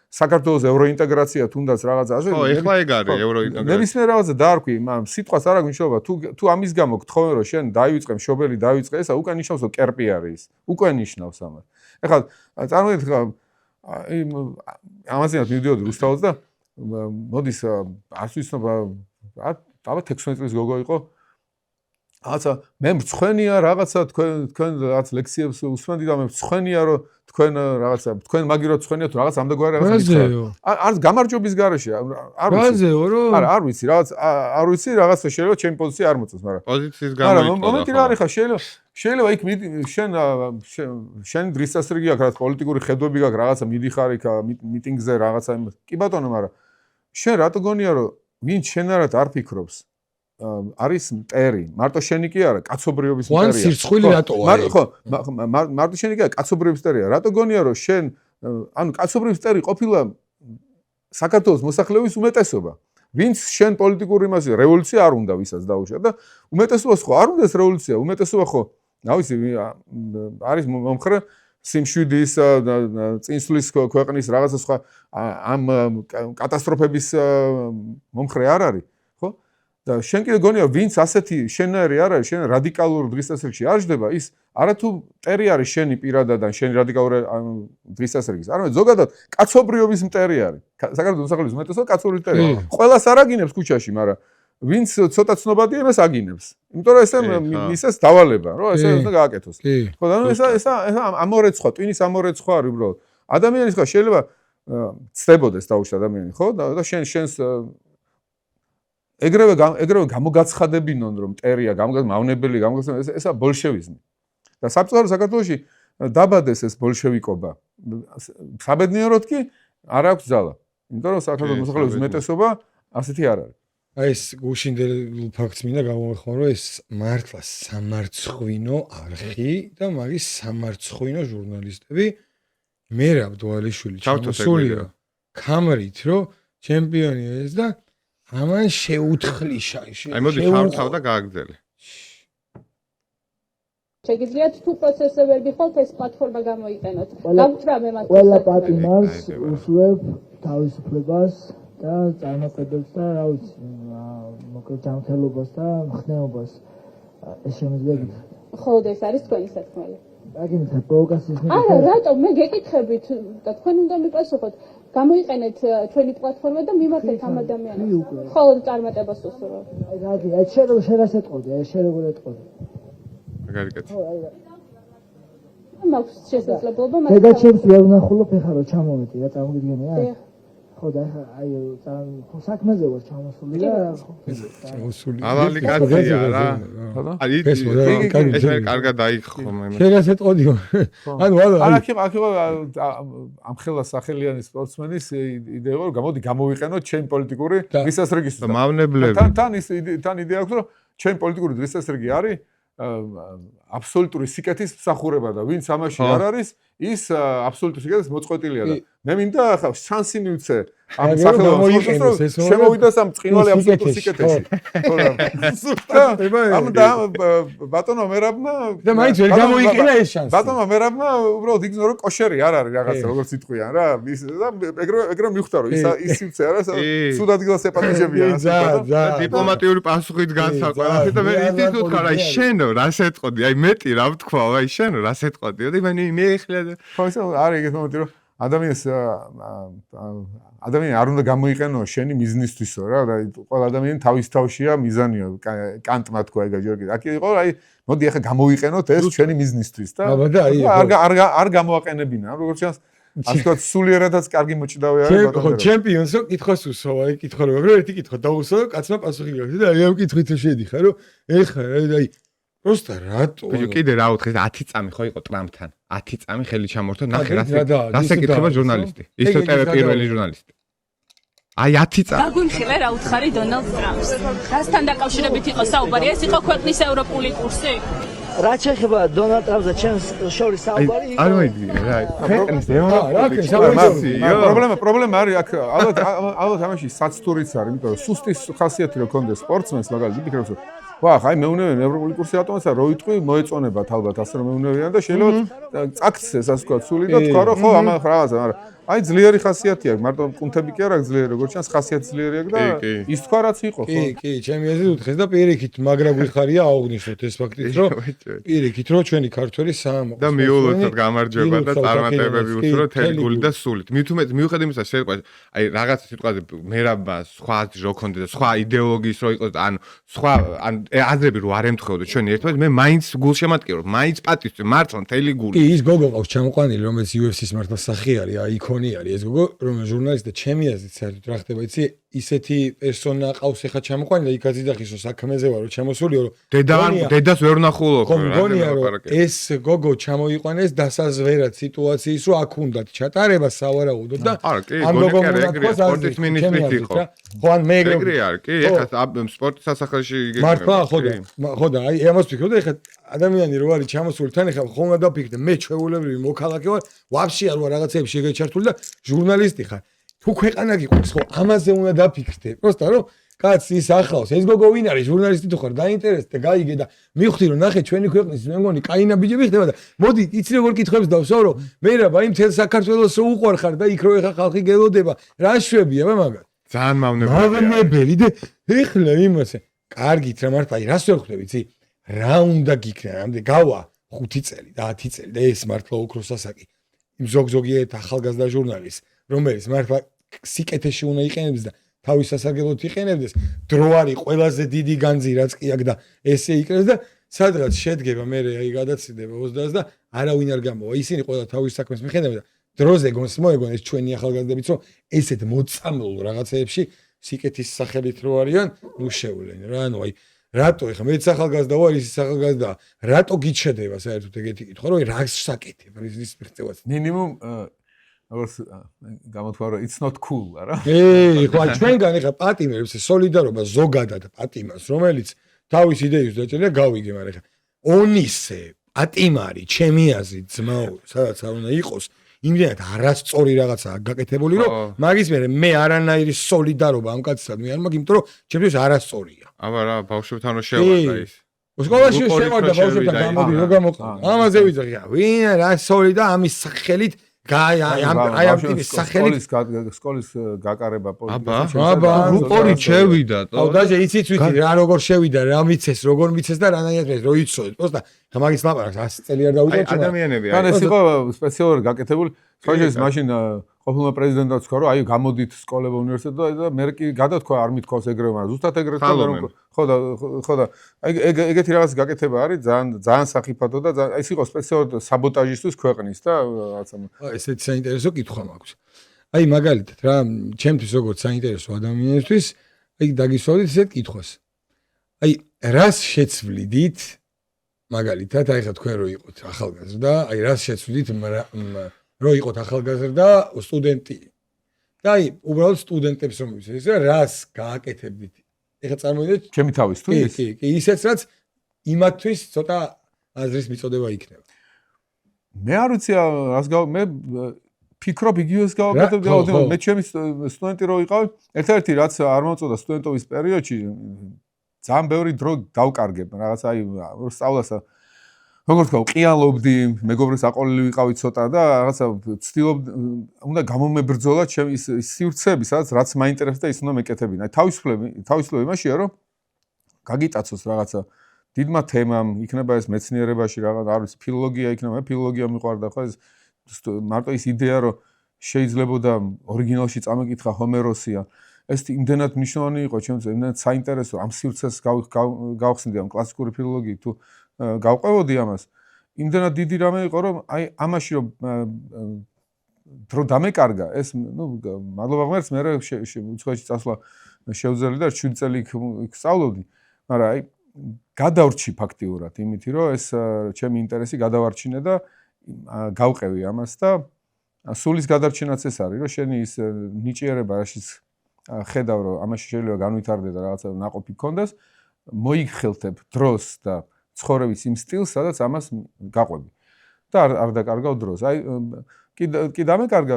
საქართველოს ევროინტეგრაცია თუნდაც რაღაც ასე ხო ეხლა ეგ არის ევროინტეგრაცია ნებისმიერ რაღაცა დაარქვი სიტყვას არ აქვს მნიშვნელობა თუ ამის გამო გთხოვენ რომ შენ დაივიწყე მშობელი დაივიწყე ესა უკვე ნიშნავს რომ კერპი არის უკვე ნიშნავს ამას ეხლა წარმოიდგინეთ აი ამაზეც მივდიოდი რუსთაველს და მოდის არც ვიცნობ ალბათ 16 წლის გოგო იყო რაღაცა მე მრცხვენია რაღაცა თქვენ რაღაც ლექციებს უსმენდი და მე მრცხვენია რომ თქვენ რაღაცა თქვენ მაგირო მრცხვენია თუ რაღაც ამდაგვარი რაღაცა არც გამარჯვების გარეშე არ ვიცი რაღაც არ ვიცი რაღაცა შეიძლება ჩემი პოზიცია არ მოწონს მაგრამ პოზიციის გამო იყო მომენტი რა არის ხა შეიძლება იქ შენ დრის წესრიგი აქვს რაღაც პოლიტიკური ხედვები გაქვს რაღაცა მიდიხარ იქ მიტინგზე რაღაცა კი ბატონო მაგრამ შენ რატო გონია რომ ვინ შენარად არ ფიქრობს არის მტერი მარტო შენი კი არა კაცობრიობის მტერია ვან სირცხვილი რატოა ხო მარტო შენი კი არა კაცობრიობის მტერია რატო გონია რომ შენ ანუ კაცობრიობის მტერი ყოფილა საქართველოს მოსახლეობის უმეტესობა ვინც შენ პოლიტიკური მასი რევოლუცია არ უნდა ვისაც დაუშვა და უმეტესობას ხო არ უნდას რევოლუცია უმეტესობა ხო ნავისი არის მომხრე სიმშვიდის წინსვლის ქვეყნის რაღაცა სხვა ამ კატასტროფების მომხრე არ არის ხო და შენ კიდე გონია ვინც ასეთი შენერი არ არის შენ რადიკალურ დღის წესრიგში არ ჯდება ის არათუ მტერი არის შენი პირადად ან შენი რადიკალური დღის წესრიგის არამედ ზოგადად კაცობრიობის მტერი არის საქართველოს მოსახლეობის უმეტესობა კაცობრიობის მტერია ყველას არ აგინებს ქუჩაში მაგრამ ვინც ცოტა ცნობადია იმას აგინებს იმიტომ რომ ესე მისეს დავალება რომ ესე უნდა გააკეთოს ხო და ესა ამორეცხვა ტვინის ამორეცხვა არის უბრალოდ ადამიანის ხა შეიძლება ცდებოდეს დაუშვათ ადამიანი ხო და შენს ეგრევე გამოგაცხადებინონ რომ მტერია მავნებელი ესა ბოლშევიზმი და საბჭოთა საქართველოში დაბადეს ეს ბოლშევიკობა საბედნიეროდ კი არ აქვს ძალა იმიტომ რომ საქართველოს მოსახლეობის უმეტესობა ასეთი არ არის აი ეს გუშინდელ ფაქტს მინდა გამოვიხმო რომ ეს მართლა სამარცხვინო არხი და მაგის სამარცხვინო ჟურნალისტები მერაბ დვალიშვილი ჩამოსულია კამერით რომ ჩემპიონი ეს და ამან შეუთხლიშა აი მოდი თავ და გააგრძელე შეგიძლიათ თუ პროცესზე გიხვალთ ეს პლატფორმა გამოიყენოთ გავთრამე მათ ყველა პატიმარს უსვებ თავისუფლებას და წარმატებებს და რა ვიცი მოკლედ ჯანმრთელობას და მხნეობას ეს შემიძლია გითხრათ ხოლოდ ეს არის თქვენი სათქმელი აგინეთ პროვოკაციის არა რატომ მე გეკითხებით და თქვენ უნდა მიპასუხოთ გამოიყენეთ ჩვენი პლატფორმა და მიმართეთ ამ ადამიანებს ხოლოდ წარმატებას უსურვებ აი რაგი აი შენ რას ეტყოდი აი შენ როგორ ეტყოდი მაგარიკეთ მაქვს შესაძლებლობა მაგ და ჩემს ვერ ვნახულობ ეხლა რომ ჩამოვედი რა წარმოგიდგენია ხო და აი საქმეზე ვარ ჩამოსული და ჩამოსული ალალი კაცია რა აი ეს კარგად დაიხო მე შეგას ეტყოდიო ანუ არა ამ ხელა სახელიანი სპორტსმენის იდეა რომ გამოდი გამოვიყენოთ ჩემი პოლიტიკური დღესასრიგისთვის მავნებლები თან იდეა აქვს რომ ჩემი პოლიტიკური დღესასრიგი არის აბსოლუტური სიკეთის მსახურება და ვინც ამაში არ არის ის აბსოლუტური სიკეთის მოწყვეტილია და მე მინდა ახლა შანსი მივცე ამ სახელმწიფოს რომ შემოვიდას ამ წინვალი აბსოლუტურ სიკეთეში და ბატონო მერაბმა და მაინც ვერ გამოიყენა ეს შანსი ბატონო მერაბმა უბრალოდ იგნორო კოშერი არ არის რაღაცა როგორც იტყვიან რა ეგრე მივხვდა რომ ის სივცე არა სულ ადგილას ეპატეჟებია დიპლომატიური პასუხით განსაკუთრებით და მე ისიც ვთქვა რა შენ რას ეტყოდი აი მეტი რა ვთქვა აი შენ რას ეტყოდი და მე ეხლა ხო ეს არის ეგეთ მომენტი რომ ადამიანი არ უნდა გამოიყენო შენი მიზნისთვისო რა და ყველა ადამიანი თავის თავშია მიზანიო კანტმა თქვა ეგა ჯერ კიდე აქ იყო აი მოდი ახლა გამოვიყენოთ ეს ჩვენი მიზნისთვის და არ გამოაყენებინა როგორც ჩანს ასე ვთქვათ სულიერადაც კარგი მოჭიდავე არის ბატონო ხო ჩემპიონსო კითხოს უსო აი კითხო რომ ერთი კითხვა დაუსო კაცმა პასუხი გაქვს და აი ამ კითხვით შედიხარ რომ ეხლა აი просто რატო ბიჭო კიდე რა უთხრეს 10 წამი ხო იყო ტრამპთან 10 წამი ხელი ჩამორთო ნახე რას ეკითხება ჟურნალისტი ისო ტევე პირველი ჟურნალისტი აი 10 წამი დაგვიმხილე რა უთხარი დონალდ ტრამპს რასთან დაკავშირებით იყო საუბარი ეს იყო ქვეყნის ევროპული კურსი რაც ეხება დონალდ ტრამპს და ჩემს შორის საუბარი იყო არ მოიდი რა ქვეყნის ევროპული პრობლემა არის აქ ალბათ ამაში საცტურიც არის იმიტომ რომ სუსტი ხასიათი რო ქონდეს სპორტსმენს მაგალითად ვფიქრობ რომ ვახ, აი მეუნევიან ევროპული კურსი ატომასა, რო იტყვი, მოეწონებათ ალბათ ასე რომ მეუნევიან და შეიძლება წაქცეს ასე ვთქვათ, სული და თქვა რომ ხო, ამან რაღაცა, მაგრამ აი ძლიერი ხასიათი აქვს, მარტო კუნთები კი არ აქვს ძლიერი, როგორც ჩანს ხასიათი ძლიერი აქვს და ის თქვა რაც იყო, ხო? კი, ჩემი აზრით უთხრეს და პირიქით, მაგრა გვიხარია აუღნიშნოთ ეს ფაქტიც, რომ პირიქით, რომ ჩვენი ქართველი საამოყო და მიულოცოთ გამარჯვება და წარმატებები უსურვოთ თელი გული და სულით. მიუხედავად იმისა, შეიძლება აი რაღაცა სიტყვაზე მერაბმა სხვა აზრი რო ქონდეს და სხვა იდეოლოგიის რო იყოს, ან სხვა ან აზრები რო არ ემთხვეოდო ჩვენი ერთმანეთს, მე მაინც გულშემატკივრობ, მაინც პატივს მართლა მთელი გული. კი, ის გოგო ყავს ჩამოყვანილი, რომელიც UFC-ს მართლა სახი არის, აი იკონი არის ეს გოგო, რომელიც ჟურნალისტი და ჩემი აზრით საერთოდ რა ხდება, იცი, ისეთი პერსონა ყავს ახლა ჩამოყვანილი და იქაც იძახისო საქმეზე ვარო ჩამოსულიო, რომ დედას ვერ ვნახულობ. მგონია რომ ეს გოგო ჩამოიყვანეს დასაზვერად სიტუაციის, რომ აქ უნდათ ჩატარება სავარაუდოდ და ამ გოგომ სპორტის მინისტრი იყო. ხო ან მე ეგრე არის, კი, ეხლა სპორტის სასახლეში იგივე. მართლა ხო და აი ამას ვფიქრობ და ეხლა ადამიანი რო არის ჩამოსული თან ეხლა ხომ უნდა დაფიქრდე მე ჩვეულებრივი მოქალაქე ვარ ვაფშე არ ვარ რაღაცეებში ეგრე ჩართული და ჟურნალისტი ხარ თუ ქვეყანა გიყავს ხო ამაზე უნდა დაფიქრდე просто რომ კაც ის ახავს ეს გოგო ვინ არის ჟურნალისტი თუ ხარ დაინტერესდე გაიგე და მივხვდი რომ ნახე ჩვენი ქვეყნის მე მგონი კაინა ბიჯები ხდება და მოდი იცი როგორ კითხებს დავსვავ რომ მე რა ბაი მთელ საქართველოს უყვარხარ და იქ რო ეხა ხალხი გელოდება რა შვებია მაგალ ძალიან მავნებელი და ეხლა იმასე კარგით რა მართლა აი რას ვერ ხვდები იცი რა უნდა გიქნა ამდე გავა 5 წელი და 10 წელი და ეს მართლა ოქროს ასაკი იმ ზოგ-ზოგიეთ ახალგაზრდა ჟურნალისტს რომელიც მართლა სიკეთეში უნდა იყენებს და თავის სასარგებლოდ იყენებდეს დრო არის ყველაზე დიდი განძი რაც კი აქვს და ესე იქნებს და სადღაც შედგება მე აი გადაცილდება 20-ს და არავინ არ გამოვა ისინი ყველა თავის საქმეს მიხედავენ და დროზე გონს მოეგონ ეს ჩვენი ახალგაზრდებიც რომ ესეთ მოწამლულ რაღაცეებში სიკეთის სახელით რო არიან ნუ შევლენ რა ანუ აი რატო ეხა მეც ახალგაზრდა ვარ ის ახალგაზრდა რატო გიჩნდება საერთოდ ეგეთი კითხვა რომ რა საკეთებ ის მიღწევას მინიმუმ როგორც გამოთქვა რომ it's not cool არა ხო ჩვენგან ეხა პატიმრებს სოლიდარობა ზოგადად პატიმას რომელიც თავის იდეის დაჭერა გავიგე მაგრამ ეხა ონისე პატიმარი ჩემი აზრით ძმაო სადაც არ უნდა იყოს იმდენად არასწორი რაღაცაა გაკეთებული რომ მაგის მე არანაირი სოლიდარობა ამ კაცთან მე არ მაქვს იმიტომ რომ ჩემთვის არასწორია აბა რა ბავშვებთან რო შევარდა ის სკოლაში შევარდა ბავშვებთან გამოდი რო გამოყვა ამაზე ვიძახი ვინ რა სოლიდა ამის სახელით აი ამ ტიპის სახელით სკოლის გაკარება პოლიტიკაში აბა რუპორი შევიდა თო აუ დაჟე იცით ვიცი რა როგორ შევიდა რა მიცეს როგორ მიცეს და რანაირად რო იცოდეთ просто მაგის ლაპარაკს 100 წელი არ დავიწყო აი ადამიანები აი ეს იყო სპეციალურად გაკეთებული სხვაჟეს მაშინ ყოფილმა პრეზიდენტად თქვა რომ აი გამოდით სკოლებო უნივერსიტეტში და მე კი გადათქვა არ მithქვავს ეგრევე მაგრამ ზუსტად ეგრე თქვა რომ ხო და ეგეთი რაღაც გაკეთება არის ძალიან სახიფათო და ეს იყო სპეციალურად საბოტაჟისთვის ქვეყნის და რაღაცა ესეც საინტერესო კითხვა მაქვს აი მაგალითად რა, ჩემთვის როგორც საინტერესო ადამიანისთვის, აი დაგისვავდით ესეთ კითხვას. აი რას შეცვლიდით მაგალითად, აი ხა თქვენ რო იყოთ ახალგაზრდა, აი რას შეცვლიდით რო იყოთ ახალგაზრდა სტუდენტი. და აი უბრალოდ სტუდენტებს რომ ვიცით, რას გააკეთებდით? ეხლა წარმოვიდეთ ჩემი თავისთვის? კი, ისეც რაც იმათთვის ცოტა აზრის მიწოდება იქნება. მე არ ვიცი რას მე ფიქრობ იგივეს გავაკეთებდი, მე ჩემი სტუდენტი რო ვიყავი, ერთ-ერთი რაც არ მომწონდა სტუდენტობის პერიოდში, ძალიან ბევრი დრო დავკარგებ, რაღაც აი სწავლას როგორც ვთქვა, ყიალობდი, მეგობრებს აყოლილი ვიყავი ცოტა და რაღაცა ვცდილობდი, უნდა გამომებრძოლა ჩემი ის სივრცეები, სადაც რაც მაინტერესდა ის უნდა მეკეთებინა. აი თავისუფლება იმაშია, რომ გაგიტაცოს რაღაცა დიდმა თემამ, იქნება ეს მეცნიერებაში რაღაც, არ ვიცი, ფილოლოგია იქნება, მე ფილოლოგია მიყვარდა, ხო, ეს მარტო ის იდეა, რომ შეიძლებოდა ორიგინალში წამეკითხა ჰომეროსია. ეს იმდენად მნიშვნელოვანი იყო ჩემთვის, იმდენად საინტერესო, ამ სივრცეს გავხსნიდი ამ კლასიკური ფილოლოგიით თუ გავყვევოდი ამას. იმდენად დიდი რამე იყო, რომ აი ამაში რომ დრო დამეკარგა, ეს მადლობა ღმერთს, მე უცხოეთში წასვლა შევძელი და 7 წელი იქ სწავლობდი, მაგრამ აი გადავრჩი ფაქტიურად იმითი, რომ ეს ჩემი ინტერესი გადავარჩინე და გავყევი ამას და სულის გადარჩენაც ეს არის, რომ შენი ის ნიჭიერება რაშიც ხედავ, რომ ამაში შეიძლება განვითარდე და რაღაცა ნაყოფი გქონდეს, მოიგხელთებ დროს და ცხოვრების იმ სტილს, სადაც ამას გაყვები. და არ დაკარგავ დროს. აი კი დამეკარგა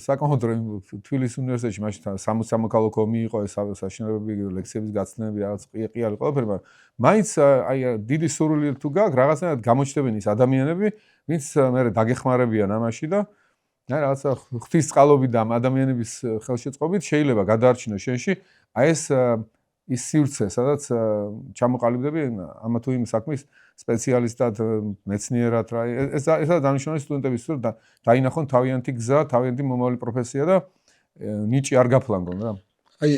საკმაოდ რომ თბილისის უნივერსიტეტში მაშინ 60 სამოქალაქო მიიღო ეს საშინელებები, ლექციების გაცნები, რაღაც ყიალი ყველაფერი, მაგრამ მაინც აი დიდი სურვილი თუ გაქვს, რაღაცნაირად გამოჩნდებიან ის ადამიანები, ვინც მე დაგეხმარებიან ამაში და აი რაღაცა ღვთისწყალობით და ადამიანების ხელშეწყობით შეიძლება გადაარჩინო შენში აი ეს ის სივრცე, სადაც ჩამოყალიბდები ამა თუ იმ საქმის სპეციალისტად, მეცნიერად რა. ესაა დანიშნული სტუდენტების რომ დაინახონ თავიანთი გზა, თავიანთი მომავალი პროფესია და ნიჭი არ გაფლანგონ რა. აი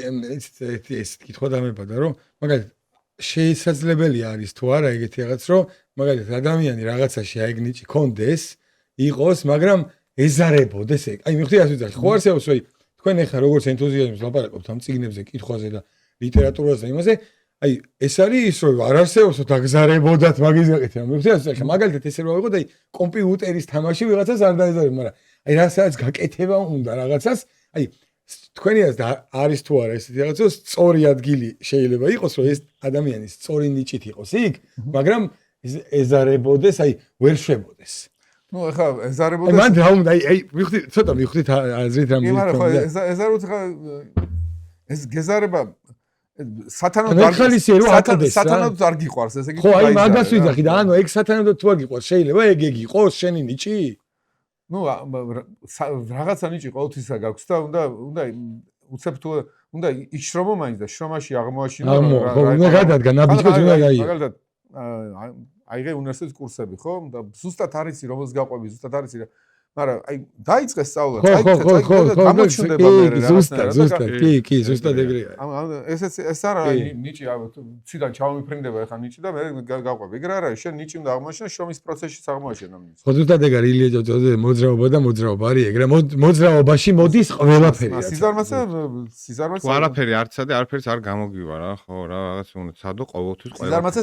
ეს კითხვა დამებადა რომ მაგალითად შესაძლებელი არის თუ არა ეგეთი რაღაც რომ მაგალითად ადამიანი რაღაცაში აი ნიჭი კონდეს, იყოს, მაგრამ ეზარებოდეს ეგ. აი მიხდი ასე ვიძახი, ხო არსებობს აი თქვენ ახლა როგორც ენთუზიაზმს ლაპარაკობთ ამ წიგნებზე, კითხვაზე და ლიტერატურაზე იმაზე, აი ეს არის ის რომ არ არსებობს დაგზარებოდათ მაგის გაკეთება. მიხდი ასე ვიძახი, მაგალითად ესე რომ ვიყო და აი კომპიუტერის თამაში ვიღაცას არ დაეზარებ, მაგრამ აი რასაც გაკეთება უნდა რაღაცას, აი თქვენი აზრით არის თუ არა ესეთი რაღაცა სწორი ადგილი შეიძლება იყოს რომ ეს ადამიანის სწორი ნიჭით იყოს იქ, მაგრამ ეზარებოდეს, აი ვერ შვებოდეს. ნუ ახლა ეზარებოდეს. მან რა უნდა აი მიხდი ცოტა მიხდით აზრით რა მიხდი. კი, მაგრამ ეზარებოდეს ხა ეს გეზარება სათანადოდ არ გიყვარს, ესე იგი. ხო, აი მაგას ვიძახი და ანუ ეგ სათანადოდ თუ არ გიყვარს, შეიძლება ეგ იყოს შენი ნიჭი? ნუ რაღაცა ნიჭი ყოველთვისა გაქვს და უნდა უცებ თუ უნდა იშრომო მაინც და შრომაში აღმოაჩინო რა. უნდა გადადგა ნაბიჯებს უნდა გაიგო. მაგალითად აიღე უნივერსიტეტის კურსები, ხო? და ზუსტად არის რომელს გაყვები, ზუსტად არის რა. მაგრამ აი დაიწყე სწავლა, გამოჩნდება მე ზუსტად, კი, ზუსტად ეგრეა. ეს არა ნიჭი, ციდან ჩავმიფრინდება ახლა ნიჭი და მე გავყვები. ეგრე არა, შენ ნიჭი უნდა აღმოაჩინო, შრომის პროცესში აღმოაჩინო ნიჭი. ხო ზუსტად ეგ არის ილია ჯოჯოზე მოძრაობა და მოძრაობა არის ეგრე. მოძრაობაში მოდის ყველაფერი. სიზარმაცე ყველაფერი არცა და არაფერს არ გამოგივა რა, ხო, რა რაღაც უნდა ცადო ყოველთვის ყველა. სიზარმაცე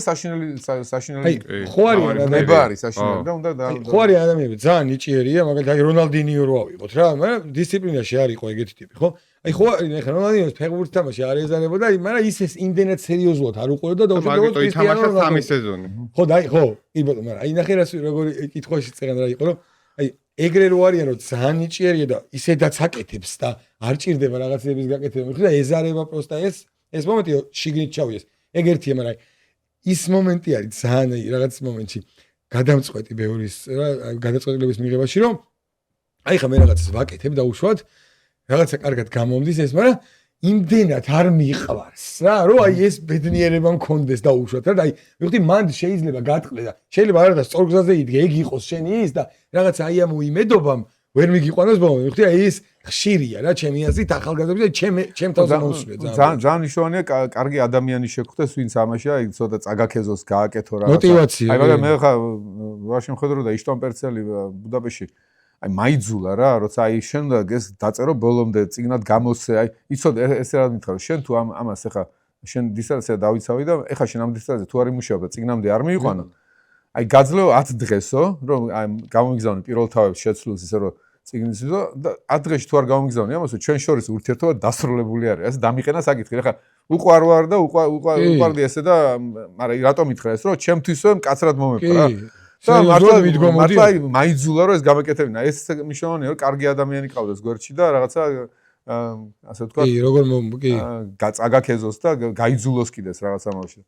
საშინელი ხო არის ნება არის საშინელი და უნდა ხო არის ადამიანები ძალიან ნიჭიერია, მაგრამ აი რონალდინიო რო ავიღოთ რა, მაგრამ დისციპლინაში არ იყო ეგეთი ტიპი, ხო? აი ხო ახლა რონალდინიოს ფეხბურთის თამაში არ ეზარებოდა, მაგრამ ის იმდენად სერიოზულად არ უყურებდა და უშუალოდ კრისტიანო რონალდო 3 სეზონი. ხო, ხო, კი ბატონო, მაგრამ აი ნახე როგორი კითხვაში წეგან რა იყო, რომ აი ეგრე რო არიან, რომ ძალიან ნიჭიერია და ისედაც აკეთებს და არ ჭირდება რაღაცების გაკეთება, ხო და ეზარება პროსტა ეს მომენტი შიგნით ჩავიეს. ეგ ერთია, მაგრამ ის მომენტი არის ძალიან რაღაც მომენტში გადამწყვეტი ბევრის რა გადაწყვეტილების მიღებაში, რომ აი ხა მე რაღაცას ვაკეთებ და უშუალოდ რაღაცა კარგად გამომდის ეს, მაგრამ იმდენად არ მიყვარს რა, რომ აი ეს ბედნიერება მქონდეს და უშუალოდ რა, აი ვიხდი მანდ შეიძლება გატყლე და შეიძლება არა და სწორ გზაზე იდგე, ეგ იყოს შენი ის და რაღაცა აი ამ უიმედობამ ვერ მიგიყვანოს ბოლომდე. ვიხდი აი ეს ხშირია რა, ჩემი აზრით ახალგაზრდები და ჩემ თავზე მოსვლია ძალიან მნიშვნელოვანია კარგი ადამიანი შეგვხვდეს, ვინც ამაში აი ცოტა წაგაქეზოს გააკეთო რაღაცა. მოტივაცია. აი მაგრამ მე ხა ვაში მხედრო და იშტვან პერცელი ბუდაპეშტში აი მაიძულა რა, როცა აი შენ ეს დაწერო ბოლომდე წიგნად გამოსცე, აი იცოდ ესე რა მითხრა, შენ თუ ამას ეხა შენ დისერტაცია დავიცავი და ეხა შენ ამ დისერტაციაზე თუ არ იმუშაობ და წიგნამდე არ მიიყვანო. აი გაძლევ 10 დღესო, რომ აი გამომიგზავნე პირველ თავებს შეცვლილს ისე რომ წიგნის და 10 დღეში თუ არ გამომიგზავნე ამას, ჩვენ შორის ურთიერთობა დასრულებული არის. ასე დამიყენა საკითხი. ეხა უყვარ ვარ და უყვარდი ესე და მაგრამ რატომ მითხრა ეს რომ ჩემთვისვე მკაცრად მომეფა რა. და მართლა მაიძულა რომ ეს გამეკეთებინა. ეს მნიშვნელოვანია რომ კარგი ადამიანი ყავდეს გვერდში და რაღაცა ასე ვთქვა. კი, როგორ კი. გაგაქეზოს და გაიძულოს კიდეს რაღაც ამაში.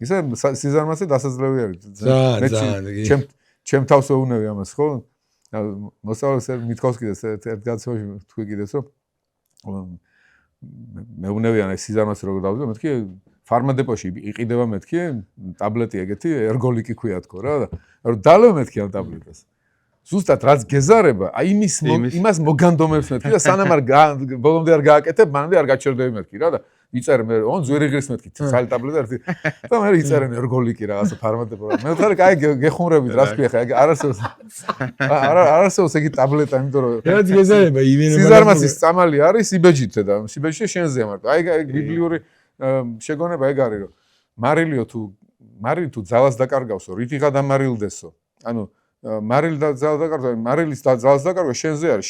ისე სიზარმაცე დასაძლევი არის. ძალიან. ჩემ თავს ვეუნები ამას, ხო? მოსწავლეს მithავს კიდეს ერთ განცხადში თქვი კიდეს რომ მეუნებიან ეს სიზარმაცე როგორ დავიძო, მეთქი ფარმადეპოში იყიდება მეთქი ტაბლეტი ეგეთი ერგოლიკი ქვია თქო რა და რომ დალევ მეთქი ამ ტაბლეტას. ზუსტად რაც გეზარება, აი იმას მოგანდომებს მეთქი და სანამ არ ბოლომდე არ გააკეთებ, მანამდე არ გაჩერდები მეთქი რა და იწერე მე on ზვერი ღირს მეთქი ცალი ტაბლეტი ერთი და მე იწერენ ერგოლიკი რაღაცა ფარმადეპო. მე ვთქარი კაი გეხმურებით რას ქვია ხა არ არსებობს ეგ ტაბლეტა იმიტომ რომ რაც გეზარება იმენა სიზარმაცის წამალი არის იბეჯით და სიბეჯში შენზეა მარტო. აი ბიბლიური შეგონება ეგ არის რომ მარილი თუ ძალას დაკარგავსო, რითიღა დამარილდესო. ანუ მარილი და ძალა დაკარგვა, მარილის და ძალას დაკარგვა შენზე არის.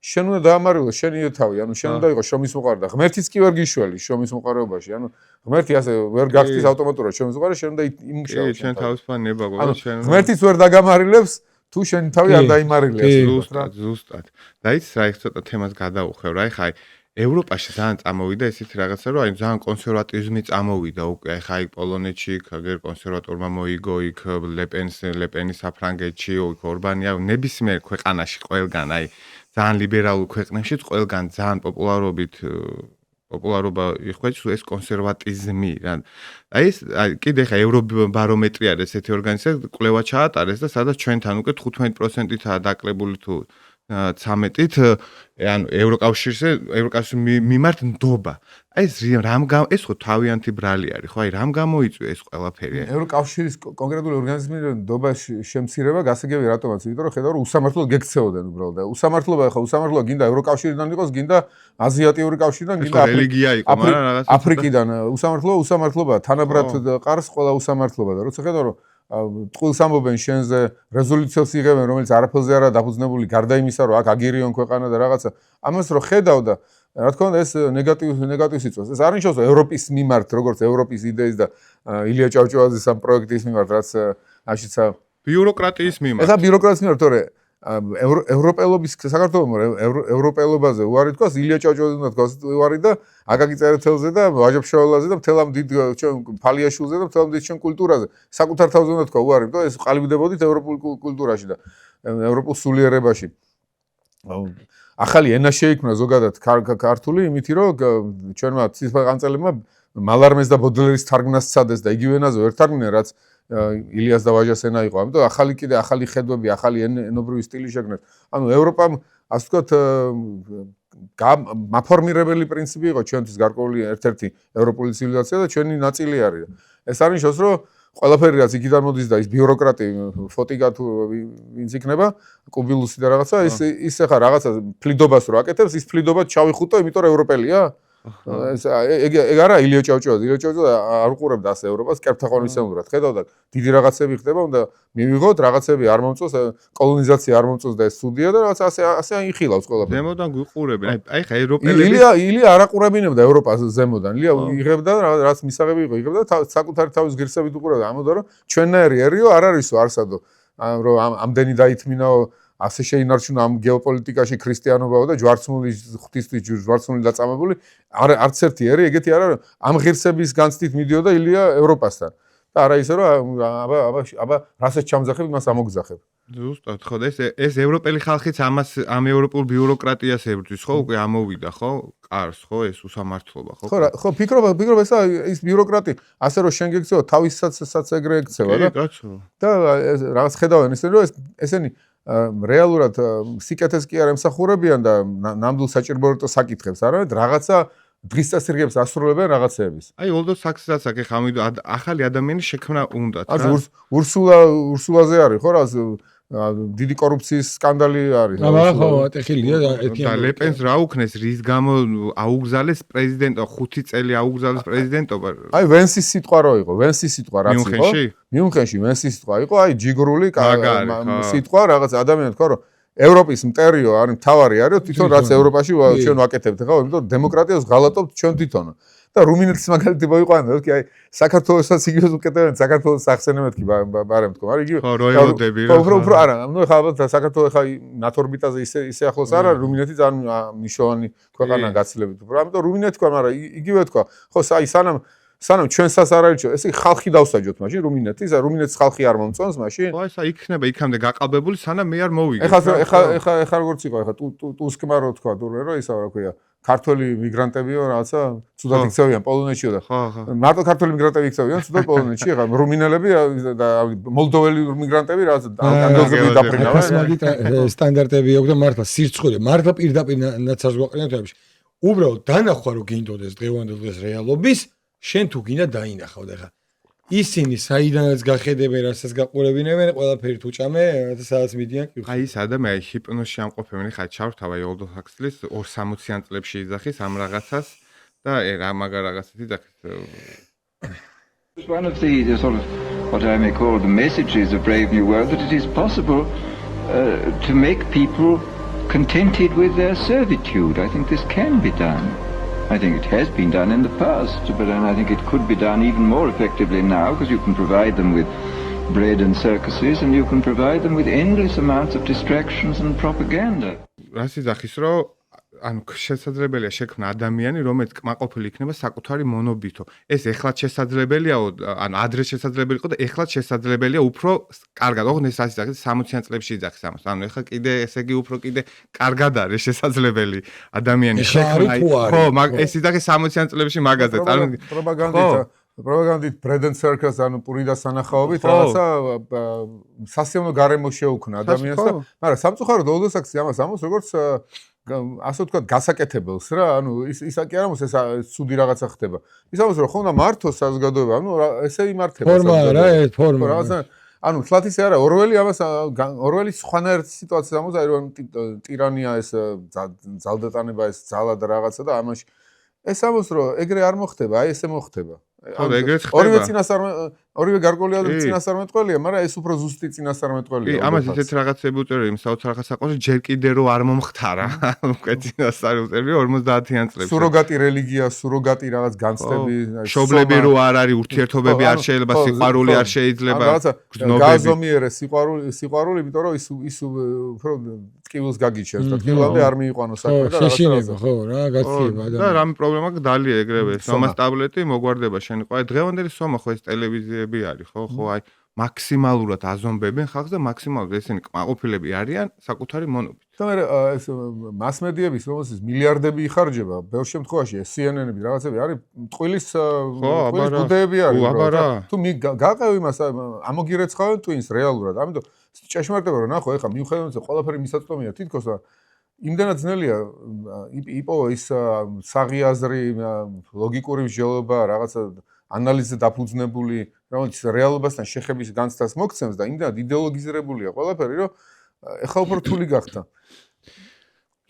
შენ უნდა დაამარილო შენი თავი, ანუ შენ უნდა იყოს შრომის მოყარე და ღმერთიც კი ვერ გიშველი შრომის მოყარეობაში. ანუ ღმერთი ასე ვერ გახდის ავტომატურად შრომის მოყარე, შენ უნდა იმუშაო. შენ თავისუფლება გქონდეს შენ. ღმერთიც ვერ დაგამარილებს თუ შენი თავი არ დაიმარილებს. ზუსტად. და ის რა იქ ცოტა თემას გადაუხევ რა, ეხა ევროპაში ძალიან წამოვიდა ესეთი რაღაცა, რომ აი ძალიან კონსერვატიზმი წამოვიდა უკვე, ეხა აი პოლონეთში აგერ კონსერვატორმა მოიგო, იქ ლეპენი საფრანგეთში, იქ ორბანი, აი ნებისმიერ ქვეყანაში ყველგან, აი ძალიან ლიბერალურ ქვეყნებში ყველგან ძალიან პოპულარობა იხვეჭს ეს კონსერვატიზმი რა. აი ეს კიდე ეხა ევრობარომეტრი არის ესეთი ორგანიზაცია, კვლევა ჩაატარეს და სადაც ჩვენთან უკვე 15%-ითაა დაკლებული თუ 13-ით ანუ ევროკავშირის მიმართ ნდობა. აი ეს ხო თავიანთი ბრალი არის, ხო? აი რამ გამოიწვია ეს ყველაფერი? ევროკავშირის კონკრეტული ორგანიზმის ნდობა შემცირება გასაგებია რატომაც, იმიტომ რომ ხედავ რომ უსამართლოდ გექცეოდნენ უბრალოდ და უსამართლობა ხო უსამართლობა გინდა ევროკავშირიდან იყოს, გინდა აზიატიური კავშირიდან, გინდა რელიგია იყო, მაგრამ რაღაც აფრიკიდან უსამართლობა თანაბრად ყარს ყველა უსამართლობა და როცა ხედავ რომ ტყუილს ამბობენ შენზე რეზოლუციას იღებენ რომელიც არაფერზე არა დაფუძნებული გარდა იმისა რომ აქ აგირიონ ქვეყანა და რაღაცა ამას რო ხედავ და რა თქმა უნდა ეს ნეგატივს იწვევს ეს არ ნიშნავს ევროპის მიმართ როგორც ევროპის იდეის და ილია ჭავჭავაძის ამ პროექტის მიმართ რაც აშიცა ბიუროკრატიის მიმართ ეხა ბიუროკრატიის მიმართ თორე ევროპელობის საქართველოს ევროპელობაზე უარი თქვას ილია ჭავჭავაძე უნდა თქვას უარი და აკაკი წერეთელზე და ვაჟა-ფშაველაძე და მთელ ამ დიდ ჩვენ ფალიაშვილზე და მთელ ამ დიდ ჩვენ კულტურაზე საკუთარ თავზე უნდა თქვა უარი იმიტომ ეს ყალიბდებოდით ევროპულ კულტურაში და ევროპულ სულიერებაში ახალი ენა შეიქმნა ზოგადად ქართული იმითი რომ ჩვენმა ცისფერყანწელებმა მალარმეს და ბოდლერის თარგმნას სცადეს და იგივე ენაზე ვერ თარგმნენ რაც ილიას და ვაჟას ენა იყო. ამიტომ ახალი ხედვები, ახალი ენობრივი სტილი შექმნეს. ანუ ევროპამ ასე ვთქვათ მაფორმირებელი პრინციპი იყო ჩვენთვის გარკვეული ერთ-ერთი ევროპული ცივილიზაცია და ჩვენი ნაწილი არის. ეს არ ნიშნავს, რომ ყველაფერი რაც იქიდან მოდის და ის ბიუროკრატი ფოტიკა თუ ვინც იქნება, კუბილუსი და რაღაცა, ის ახლა რაღაცა ფლიდობას რო აკეთებს, ის ფლიდობა ჩავიხუტო, იმიტომ რომ ევროპელია. ეგ არა ილია ჭავჭავაძე არ უყურებდა ასე ევროპას კერპთაყვანისმცემლურად ხედავდა დიდი რაღაცები ხდება უნდა მივიღოთ რაღაცები არ მომწონს კოლონიზაცია არ მომწონს და ეს ცუდია და რაღაც ასე იხილავს ყველაფერი ზემოდან გვიყურებენ აი ხა ევროპელები ილია არ აყურებინებდა ევროპას ზემოდან ილია იღებდა რაც მისაღები იყო იღებდა საკუთარი თავის ღირსებით უყურებდა ამოდო რომ ჩვენნაირიერიო არ არისო არსადო რომ ამდენი დაითმინაო ასე შეინარჩუნა ამ გეოპოლიტიკაში ქრისტიანობაო და ჯვარცმული ღვთისთვის ჯვარცმული დაწამებული არც ერთი ერი ეგეთი არა რომ ამ ღირსების განცდით მიდიოდა ილია ევროპასთან და არა ისე რომ აბა რასაც ჩამძახებ იმას ამოგძახებ ზუსტად ხო და ეს ევროპელი ხალხიც ამ ევროპულ ბიუროკრატიას ებრძვის ხო უკვე ამოვიდა ხო ყარს ხო ეს უსამართლობა ხო ხო ფიქრობ ესა ის ბიუროკრატი ასე რომ შენ გექცევა თავისაც ეგრე ექცევა და რაღაც ხედავენ ისე რომ ესენი რეალურად სიკეთეს კი არ ემსახურებიან და ნამდვილ საჭიროებო საკითხებს არამედ რაღაცა დღის წესრიგებს ასრულებენ რაღაცეების. აი ოლდო საქსსაც აქ ახალი ადამიანის შექმნა უნდათ რა. ურსულაზე არის ხო რა დიდი კორუფციის სკანდალი არის. ხო, ატეხილია და ლეპენს რა უქნეს, რის გამო აუგზალეს პრეზიდენტო, 5 წელი აუგზალეს პრეზიდენტობა. აი ვენსის სიტყვა რო იყო, ვენსის სიტყვა რაც იყო. მიუნხენში ვენსის სიტყვა იყო, აი ჯიგრული სიტყვა, რაღაც ადამიანი თქვა, რომ ევროპის მტერიო არის მთავარი არის, თვითონ რაც ევროპაში ჩვენ ვაკეთებთ ხო, იმიტომ დემოკრატიას ღალატობთ ჩვენ თვითონო. და რუმინეთის მაგალითი მოიყვანოთ, კი აი საქართველოსაც იგივეს უკეთებენ, საქართველოს ახსენებთ კი ბარემ თქო, მაგრამ იგივე ხო, როელოდები რა. უფრო არა, ნუ ეხლა ალბათ საქართველოს ხა ნატო ორბიტაზე ისე ახლოს არა, რუმინეთი ძალიან მნიშვნელოვანი ქვეყანაა გაცილებით უფრო. ამიტომ რუმინეთი თქვა, მაგრამ იგივე თქვა, ხო, აი სანამ ჩვენსაც არ არიჩო, ესე ხალხი დავსაჯოთ მაშინ რუმინეთის, რუმინეთის ხალხი არ მომწონს მაშინ. ხო, ესა იქნება იქამდე გაყალბებული, სანამ მე არ მოვიგე. ეხლა როგორც იყო, ეხლა ტუსკმა რო თქვა თურმე რომ ისა რა ქვია, ქართველი მიგრანტებიო რაღაცა ცუდად იქცევიან პოლონეთშიო და მარტო ქართველი მიგრანტები იქცევიან ცუდად პოლონეთში, ეხლა რუმინელები და მოლდოველი მიგრანტები რაღაც ანგელზები დაფრინავენ. მაგით სტანდარტები აქვს და მართლა სირცხვილე, მართლა პირდაპირ ნაცარს გვაყენებთ. უბრალოდ დანახვა რო გინდოდეს დღევანდელ დღეს რეალობის შენ თუ გინდა დაინახავ და ხა ისინი საიდანაც გახედებენ, რასაც გაყურებინებენ, ყველაფერი თუ ჭამე, სადაც მიდიან კი. აი ეს ადამიანი ჰიპნოზში ამყოფებენ, ხა ჩავრთავ აი ოლდო ჰაქსლის 260-იან წლებში იძახის ამ რაღაცას და რა მაგარ რაღაცას იძახის. One of the sort of what I may call the messages of Brave New World that it is possible to make people contented with their servitude. I think this can be done. I think it has been done in the past, but I think it could be done even more effectively now because you can provide them with bread and circuses and you can provide them with endless amounts of distractions and propaganda. რას იძახის, რომ ანუ შესაძლებელია შექმნა ადამიანი, რომელიც კმაყოფილი იქნება საკუთარი მონობითო. ეს ეხლაც შესაძლებელიაო, ანუ ადრე შესაძლებელი იყო და ეხლაც შესაძლებელია უფრო კარგად. ოღონდ ეს ასე იძახის 60-იან წლებში იძახის ამას. ანუ ეხლა კიდე ესე იგი უფრო კიდე კარგად არის შესაძლებელი ადამიანი შექმნა. ხო, ეს იძახის 60-იან წლებში მაგაზე. პროპაგანდით bread and circus ანუ პური და სანახაობით რაღაცა სასიამოვნო გარემო შეუქმნა ადამიანს და მაგრამ სამწუხაროდ ოლდოსაქსი ამას ამოს როგორც ასე ვთქვათ გასაკეთებელს რა ანუ ისა კი არ ამოს ეს ცუდი რაღაცა ხდება ის ამოს რომ ხომ და მართოს საზოგადოება ანუ ესე იმართება ფორმა რა ეს ფორმა რაღაცა ანუ თლათ ისე არა ორველი ამას ორველი სხვანაირ სიტუაციას ამოს აი რომ ტირანია ეს ძალდატანება ეს ძალა და რაღაცა და ამაში ეს ამოს რომ ეგრე არ მოხდება აი ესე მოხდება ხო ეგრეც ხდება ორივე გარკვეული ადამიანი წინასწარმეტყველია, მაგრამ ეს უფრო ზუსტი წინასწარმეტყველია. კი, ამას ისეთ რაღაცები უწევრი იმ საოცარ რაღაცა საყოველში ჯერ კიდე რო არ მომხდარა. უკვე წინასწარმეტყველი 50-იან წლებში. სუროგატი რელიგია, სუროგატი რაღაც განცდები, მშობლები რო არ არის, ურთიერთობები არ შეიძლება, სიყვარული არ შეიძლება. გაზომიერე სიყვარული, იმიტომ რომ ის უფრო ტკივილს გაგიჩენს და ტკივილამდე არ მიიყვანო საქმე და შეშინება, ხო, რა გაცილება და რამე პრობლემა დალია ეგრევე. სომას ტაბლეტი მოგვარდება შენ ყო აი დღევანდელი სომა ხო ეს ტელევიზიები არის ხო ხო აი მაქსიმალურად აზომბებენ ხალხს და მაქსიმალურად ესენი კმაყოფილები არიან საკუთარი მონობით. და მე ეს მასმედიების რომელსაც მილიარდები იხარჯება, ბევრ შემთხვევაში ეს CNN-ები რაღაცები არის ტყუილის ბუდეები არის. თუ გაყევ იმას ამოგირეცხავენ twins რეალურად. ამიტომ ჭეშმარიტება რომ ნახო ეხლა მიუხედავად ყველაფერი მისაწვდომია თითქოს იმდენად ძნელია იპოვა ის საღიაზრი ლოგიკური მსჯელობა რაღაცა ანალიზზე დაფუძნებული რომელიც რეალობასთან შეხების განცდას მოგცემს და იმდენად იდეოლოგიზირებულია ყველაფერი რომ ეხლა უფრო რთული გახდა.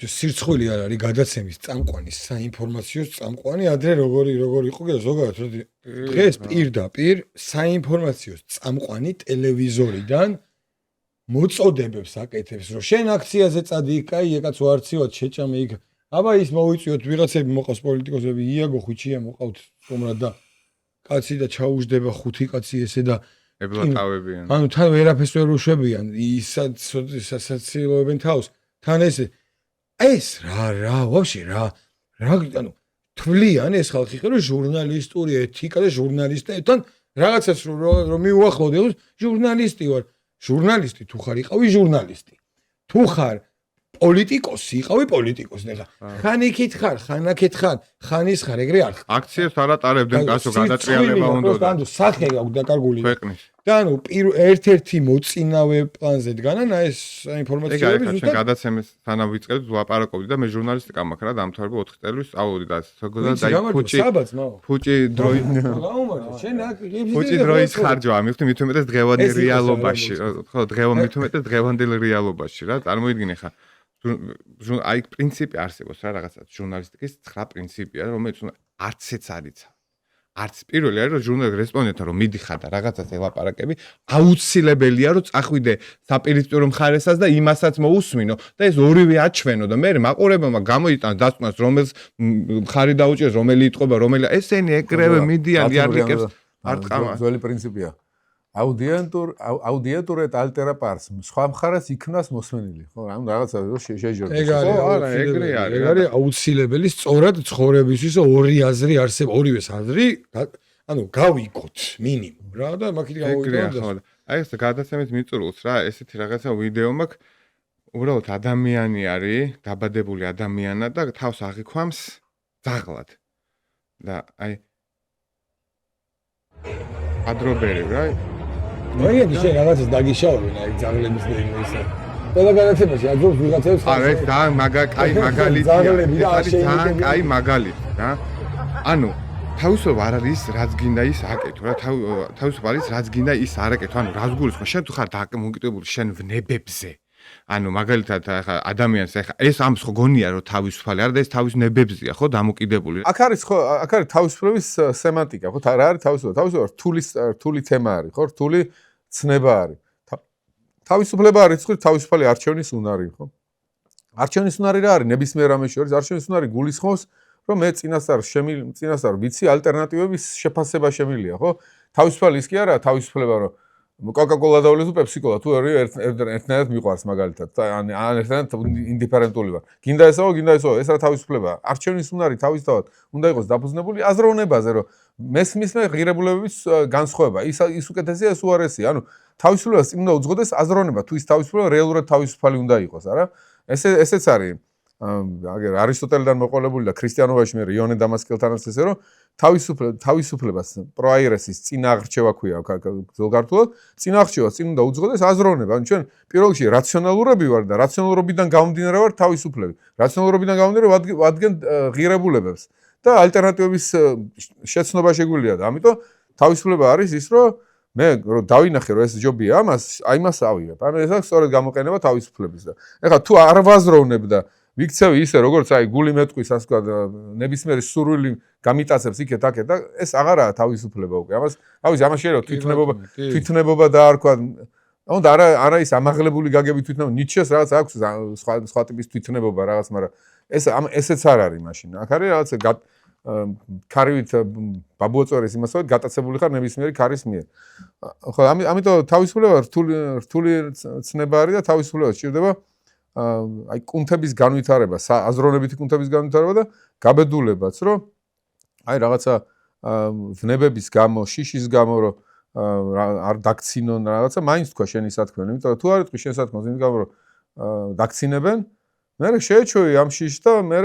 სირცხვილი არ არის გადაცემის წამყვანი საინფორმაციო წამყვანი ადრე როგორი იყო და ზოგადად დღეს პირდაპირ საინფორმაციო წამყვანი ტელევიზორიდან მოწოდებებს აკეთებს რომ შენ აქციაზე წადი იქ აი ეკაც ვარციოთ შეჭამე იქ აბა ის მოვიწიოთ ვიღაცები მოყავს პოლიტიკოსები იაგო ხვიჩია მოყავთ სტუმრად და კაცი და ჩაუждდება ხუთი კაცი ესე და ებლატავებიან ანუ თან ვერაფერს ვერ უშვებიან ისაც სასაცილოებენ თავს თან ესე ეს რა ვაფშე რა ანუ თვლიან ეს ხალხი ხო რომ ჟურნალისტური ეთიკა და ჟურნალისტებთან რაღაცას რომ მიუახლოვდე ჟურნალისტი ვარ ჟურნალისტი თუ ხარ იყავი ჟურნალისტი თუ ხარ პოლიტიკოსი იყავი პოლიტიკოსი და ხან იქით ხარ ხან აქეთ ხარ ხან ის ხარ ეგრე არ ხარ აქციებს არ ატარებდნენ კაცო გადატრიალება უნდა ანუ სახე აქვს დაკარგული ქვეყნის და ანუ ერთ-ერთი მოწინავე პლანზე დგანან ეს ინფორმაციები ზუსტად გადაცემის სანამ ვიწყებთ ვლაპარაკობდი და მე ჟურნალისტიკა მაქვს რა დამთავრება 4 წელი სწავლობდი და ფუჭი დროის ხარჯვა მივხვდი მით უმეტეს დღევანდელ რეალობაში ხო მით უმეტეს დღევანდელ რეალობაში რა წარმოიდგინე ხა აი პრინციპი არსებობს რა რაღაცა ჟურნალისტიკის 9 პრინციპია რომელიც არცეც არიცა არც პირველი არის რომ ჟურნალის რესპონდენტთან რომ მიდიხარ და რაღაცას ელაპარაკები აუცილებელია რომ წახვიდე საპირისპირო მხარესაც და იმასაც მოусმინო და ეს ორივე აჩვენო და მე მაყურებელმა გამოიტანა დასკვნას რომელს მხარი დაუჭერს რომელი იტყობა რომელი ესენი ეგრევე მიდიან იარლიკებს არ ყამა ძველი პრინციპია აუდიენტურ et altera pars სხვა მხარეს იქნას მოსმენილი ხო ანუ რაღაცა რომ შეჯერდეს ეგრე არის აუცილებელი სწორად ცხოვრებისთვის ორი აზრი არსებობს ორივე აზრი ანუ გავიგოთ მინიმუმ რა და მაგით გამოვიდეთ აი ეს გადაცემით მიწურულს რა ესეთი რაღაცა ვიდეო მაქვს უბრალოდ ადამიანი არის დაბადებული ადამიანად და თავს აღიქვამს ძაღლად და აი ადრობერი რა მოიგე შენ რაღაცას დაგიშავებენ აი ძაღლების და იმისა. ყველა გადაცემაში აძრობს ვიღაცებს. არა ეს და კაი მაგალითია. ეს ძალიან კაი მაგალითი რა. ანუ თავისუფლება არ არის რაც გინდა ის აკეთო რა. თავისუფლება არის რაც გინდა ის არ აკეთო. ანუ რას გულისხმობ შენ თუ ხარ დამოკიდებული შენ ვნებებზე. ანუ მაგალითად ახლა ადამიანს ახლა ეს ამს ხო გონია რომ თავისუფალი არ და ეს თავის ნებებზია ხო დამოკიდებული. აქ არის თავისუფლების სემანტიკა ხო რა არის თავისუფლება? თავისუფლება რთული თემა არის ხო? რთული ცნება არის. თავისუფლება არის ხო თავისუფალი არჩევნის უნარი ხო? არჩევნის უნარი რა არის? ნებისმიერ რამეს შორის არჩევნის უნარი გულისხმობს რომ მე წინასწარ ვიცი ალტერნატივების შეფასება შემილია ხო? თავისუფალი ის კი არა თავისუფლება რომ Coca-Cola და Pepsi-Cola თუ ერთნაირად მიყვარს მაგალითად ან ერთნაირად ინდიფერენტული ვარ. გინდა ესაო, ეს რა თავისუფლებაა. არჩევნის უნარი თავისთავად უნდა იყოს დაფუძნებული აზროვნებაზე, რომ მესმისმე ღირებულებების განსხვავება. ის უკეთესია, ეს უარესია. ანუ თავისუფლებას წინ უნდა უძღოდეს აზროვნება, თუ ის თავისუფლება რეალურად თავისუფალი უნდა იყოს, არა? ესეც არის არისტოტელიდან მოყოლებული და ქრისტიანობაში მე იონე დამასკელთანაც ესე რომ თავისუფლებას პროაირესის წინააღრჩევა ქვია ზოგადად წინააღრჩევას წინ უნდა უძღოდეს აზროვნება ანუ ჩვენ პირველ რიგში რაციონალურები ვარ და რაციონალურობიდან გამომდინარე ვარ თავისუფლები რაციონალურობიდან გამომდინარე ვადგენ ღირებულებებს და ალტერნატივების შეცნობა შეგვიძლია და ამიტომ თავისუფლება არის ის რომ მე რომ დავინახე რომ ეს ჯობია ამას ავიღებ ანუ ეს აქვს სწორედ გამოყენება თავისუფლების და ეხლა თუ არ ვაზროვნებ და ვიქცევი ისე როგორც აი გული მეტყვის ასე ვთქვათ ნებისმიერი სურვილი გამიტაცებს იქეთ აქეთ და ეს აღარაა თავისუფლება უკვე ამას შეიძლება თვითნებობა დაარქვა ანუ არა ის ამაღლებული გაგებით თვითნებობა ნიჩეს რაღაც აქვს სხვა ტიპის თვითნებობა რაღაც მაგრამ ესეც არ არის მაშინ აქ არის რაღაც ქარივით ბაბუოწერის იმასავე გატაცებული ხარ ნებისმიერი ქარის მიერ ხო ამიტომ თავისუფლება რთული ცნება არის და თავისუფლება სჭირდება აი კუნთების განვითარება, აზროვნებითი კუნთების განვითარება და გაბედულებაც, რომ აი რაღაცა ვნებების გამო, შიშის გამო, რომ არ დაქცინონ რაღაცა, მაინც თქვა შენი სათქმელი, იმიტომ რომ თუ არ იტყვი შენ სათქმელს, იმის გამო რომ დაქცინებენ, მე შეეჩვევი ამ შიშს და მე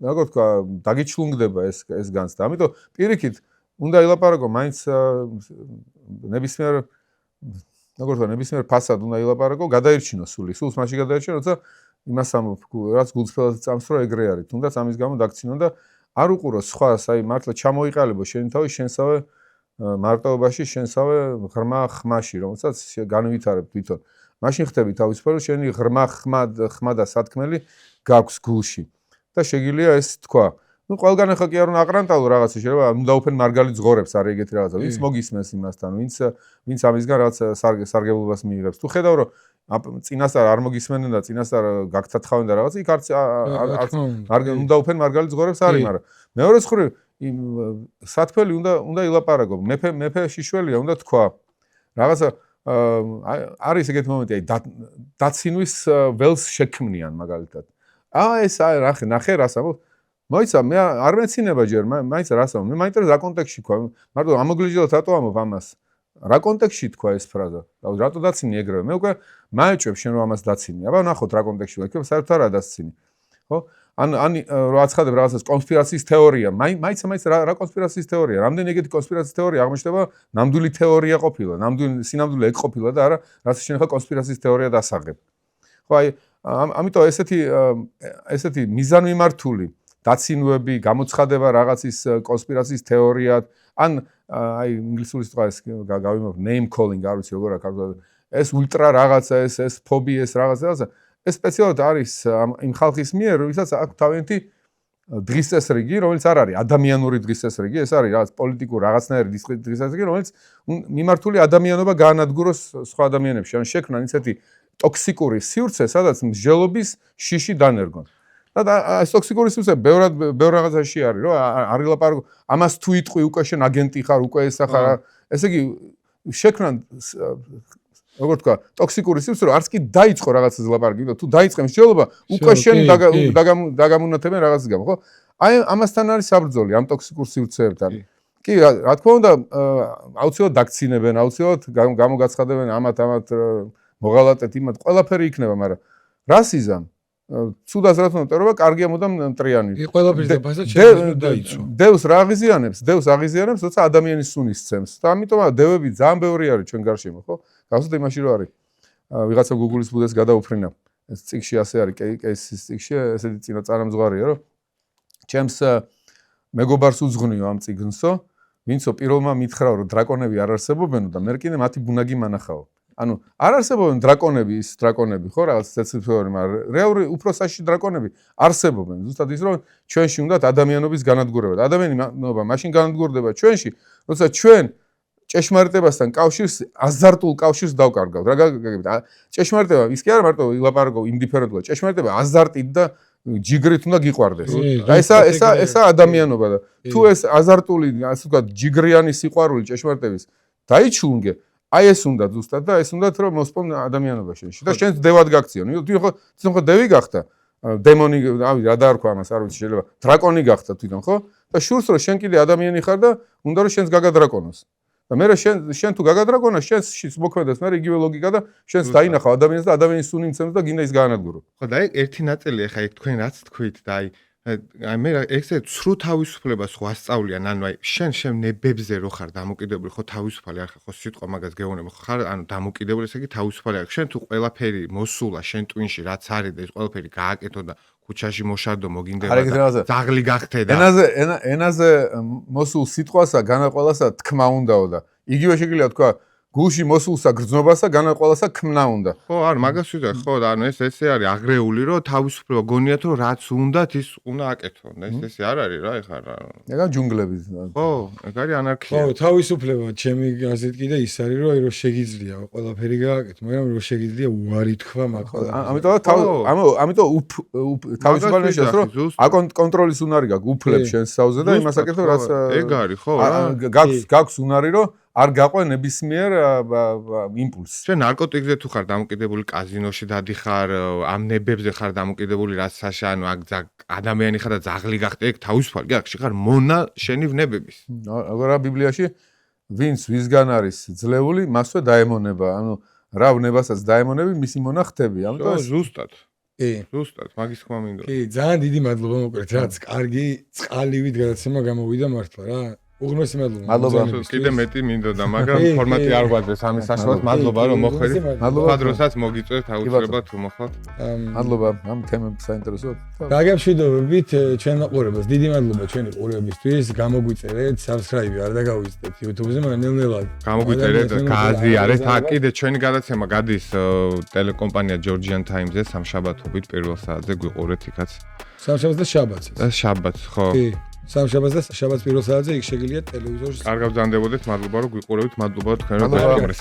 როგორ თქვა, დაგიჩლუნგდება ეს განცდა. ამიტომ პირიქით უნდა ილაპარაკო მაინც ნებისმიერ როგორ თქვა ნებისმიერ ფასად უნდა ილაპარაკო, გადაირჩინო სული. სულს მაშინ გადაირჩინო, როცა იმას რაც გულწრფელად წამს რომ ეგრე არის. თუნდაც ამის გამო დაგცინო და არ უყურო სხვას, აი მართლა ჩამოიყალიბო შენი თავი შენსავე მარტოობაში, შენსავე ღრმა ხმაში, რომელსაც განვითარებ თვითონ. მაშინ ხდები თავისუფალი, შენი ღრმა ხმა და სათქმელი გაქვს გულში. და შეგიძლია ეს თქვა. Ну, ყველგან ახლა კი არ უნდა აყრანტალო რაღაცა შეიძლება უნდა უფენ მარგალიტ ზღორებს არის ეგეთი რაღაცა. ვინც მოგისმენს იმასთან, ვინც ამისგან რაღაც სარგებლობას მიიღებს. თუ ხედავ რომ წინასწარ არ მოგისმენენ და წინასწარ გაგთათხავენ და რაღაცა, იქ არც უნდა უფენ მარგალიტ ზღორებს არის, მაგრამ მეორე მხრივ იმ სათქმელი უნდა ილაპარაკო. მეფე შიშველია, უნდა თქვა. რაღაცა არის ეგეთი მომენტი, აი დაცინვის ველს შექმნიან მაგალითად. ეს ნახე რას ამბობ მოიცა მე არ მეცინება ჯერ მაინც რას ამბობ მე მაინტერესებს რა კონტექსტში თქვა მარტო ამოგლიჯელად რატო ამბობ ამას რა კონტექსტში თქვა ეს ფრაზა რატო დაცინი ეგრევე მე უკვე მაეჭვებ შენ რომ ამას დაცინი აბა ნახოთ რა კონტექსტში თქვა საერთოდ არა დაცინი ხო ან რო აცხადებ რაღაცას კონსპირაციის თეორია, მაინც რა კონსპირაციის თეორია? რამდენი ეგეთი კონსპირაციის თეორია აღმოჩნდება, ნამდვილი თეორია ყოფილა, ნამდვილი სინამდვილე ეგ ყოფილა და არა, რაც შენ ხა კონსპირაციის თეორია დასაღებ. ხო, აი, ამიტომ ესეთი მიზანმიმართული დაცინვები, გამოცხადება რაღაცის კონსპირაციის თეორიად, ან აი ინგლისური სიტყვა ეს გავიმოვ name calling, არ ვიცი როგორ აქ ეს ულტრა რაღაცა, ეს ფობია, ეს რაღაცა ეს სპეციალურად არის იმ ხალხის მიერ, ვისაც აქვს თავიანთი დღის წესრიგი, რომელიც არ არის ადამიანური დღის წესრიგი, ეს არის რაღაც პოლიტიკურ რაღაცნაირი დღის წესრიგი, რომელიც მიმართული ადამიანობა გაანადგუროს სხვა ადამიანებში, ან შექმნან ისეთი ტოქსიკური სივრცე, სადაც მსჯელობის შიში დანერგონ. და ეს ტოქსიკური სივრცე ბევრ რაღაცაში არის, რომ არ ილაპარაკო, ამას თუ იტყვი უკვე შენ აგენტი ხარ, უკვე ესა ხარ, ესე იგი შექმნან როგორ თქვა, ტოქსიკური სივრცე, რომ არც კი დაიწყო რაღაცას ლაპარაკი, თუ დაიწყე მსჯელობა, უკვე შენ დაგამუნათებენ რაღაცის გამო, ხო? აი ამასთან არის საბრძოლი ამ ტოქსიკურ სივრცეებთან. კი, რა თქმა უნდა, აუცილებლად დაგცინებენ, აუცილებლად გამოგაცხადებენ ამათ მოღალატეთ იმათ, ყველაფერი იქნება, მაგრამ რას იზამ? ცუდას რა თქმა უნდა, მტერობა კარგია მოდამ მტრიანი. ყველაფერს დაფასად შეიძლება დაიცვა. დევს რა აღიზიანებს, როცა ადამიანის სუნის ცემს. და ამიტომ დევები ძალიან ბევრი არის ჩვენ გარშემო, ხო? გასულ იმაში რო არის. ვიღაცა Google-ის ბუდეს გადაუფრინა. ეს წიგში ასე არის, კეისის წიგში, ესეთი წინა წარამძღვარია, რომ ჩემს მეგობარს უძღვნიო ამ წიგნსო, ვინცო პირველმა მითხრა, რომ დრაკონები არ არსებობენო და მერკინე მათი ბუნაგი მანახაო. ანუ არ არსებობენ დრაკონები, ხო, რაღაც ცეცხლოვანი, მაგრამ რეალური უფროსაში დრაკონები არსებობენ. ზუსტად ის რომ ჩვენში უნდათ ადამიანობის განადგურება. ადამიანობა მაშინ განადგურდება ჩვენში, როცა ჩვენ ჭეშმარიტებასთან კავშირს, აზარტულ კავშირს დავკარგავთ. რა გაგიგებთ? ჭეშმარიტება ის კი არა მარტო ილაპარაკო ინდიფერენტულად, ჭეშმარიტება აზარტით და ჯიგრით უნდა გიყვარდეს. და ესა ადამიანობა და თუ ეს აზარტული, ასე ვთქვათ, ჯიგრიანი სიყვარული ჭეშმარიტების დაიჩლუნგე, აი ეს უნდა ზუსტად და ეს უნდათ რომ მოსპონ ადამიანობა შენში და შენს დევად გაქციონ. თვითონ ხო დევი გახდა, დემონი, რა დაარქვა ამას, არ ვიცი, შეიძლება დრაკონი გახდა თვითონ, ხო? და შურს რომ შენ კიდე ადამიანი ხარ და უნდა რომ შენს გაგადრაკონოს. და მე შენ თუ გაგადრაკონოს, შენს მოქმედებს მე იგივე ლოგიკა და შენს დაინახავ ადამიანს და ადამიანის სუნი მცემს და გინდა ის გაანადგურო. ხო და აი ერთი ნაწილი ახლა იქ თქვენ რაც თქვით და აი მე ესე ცრუ თავისუფლებას ხო ასწავლიან, ანუ აი შენ ნებებზე რო ხარ დამოკიდებული, ხო თავისუფალი არ ხარ, ხო სიტყვა მაგას გეუბნება, ხარ ანუ დამოკიდებული, ესე იგი თავისუფალი არ ხარ. შენ თუ ყველაფერი მოსულა შენ ტვინში რაც არის და ეს ყველაფერი გააკეთო და ქუჩაში მოშადო მოგინდება და ძაღლი გახდე და ენაზე მოსულ სიტყვასა განაყოლასა თქმა უნდაო და იგივე შეგვიძლია თქვა გულში მოსულსა გრძნობასა განაყოლასა ქმნა უნდა. ხო, არ მაგას ვიზარ, ხო, ანუ ესე არის აგრეული, რომ თავისუფლება გონიათ, რომ რაც უნდათ ის უნდა აკეთონ. ეს არ არის რა, ეხლა რა. ეგა ჯუნგლები. ხო, ეგ არის ანარქია. ხო, თავისუფლება ჩემი გაზეთ კიდე ის არის, რომ შეგიძლია ყველაფერი გააკეთო, მაგრამ რომ შეგიძლია უარი თქვა მაგას. ამიტომ თავისუფალი შეას რომ აკონტროლის უნარი გაქვს, უფლებს შენს თავზე და იმას აკეთო, რაც ეგ არის, ხო, გაქვს უნარი, რომ არ გაყვე ნებისმიერ იმპულსს. შენ ნარკოტიკზე თუ ხარ დამოკიდებული, კაზინოში დადიხარ, ამ ნებებზე ხარ დამოკიდებული, რაც საშა, ანუ ადამიანი ხარ და ძაღლი გახდე, ეგ თავისუფალი გახში ხარ მონა შენი ვნებების. აგარა ბიბლიაში ვინც ვისგან არის ძლეული, მასვე დაემონება. ანუ რა ვნებასაც დაემონები, მისი მონა ხდები. ამიტომ ზუსტად. კი, ზუსტად, მაგის ხმა მინდო. კი, ძალიან დიდი მადლობა მოკლედ, რაც კარგი წყალივით გადაცემა გამოვიდა მართლა რა. უღრმესი მადლობა. მადლობა. კიდე მეტი მინდოდა, მაგრამ ფორმატი არ გვაძლევს ამის საშუალებას. მადლობა რომ მოხვედით. მადლობა დროსაც მოგიწევთ აუცილებლად თუ მოხვალთ. მადლობა ამ თემებს საინტერესოდ. დაგემშვიდობებით ჩვენ მაყურებელს. დიდი მადლობა ჩვენი ყურებისთვის. გამოგვიწერეთ, subscribe არ დაგავიწყდეთ YouTube-ზე, მაგრამ ნელ-ნელა გამოგვიწერეთ, გააზიარეთ. კიდე ჩვენი გადაცემა გადის ტელეკომპანია Georgian Times-ზე სამშაბათობით პირველ საათზე გვიყურეთ იქაც. სამშაბათს და შაბათს. შაბათს, ხო. კი. სამშაბათს და შაბათს პირველ საათზე იქ შეგიძლიათ ტელევიზორს. კარგად ვზანდებოდეთ, მადლობა რომ გვიყურებით, მადლობა თქვენ რომ გაიგებთ.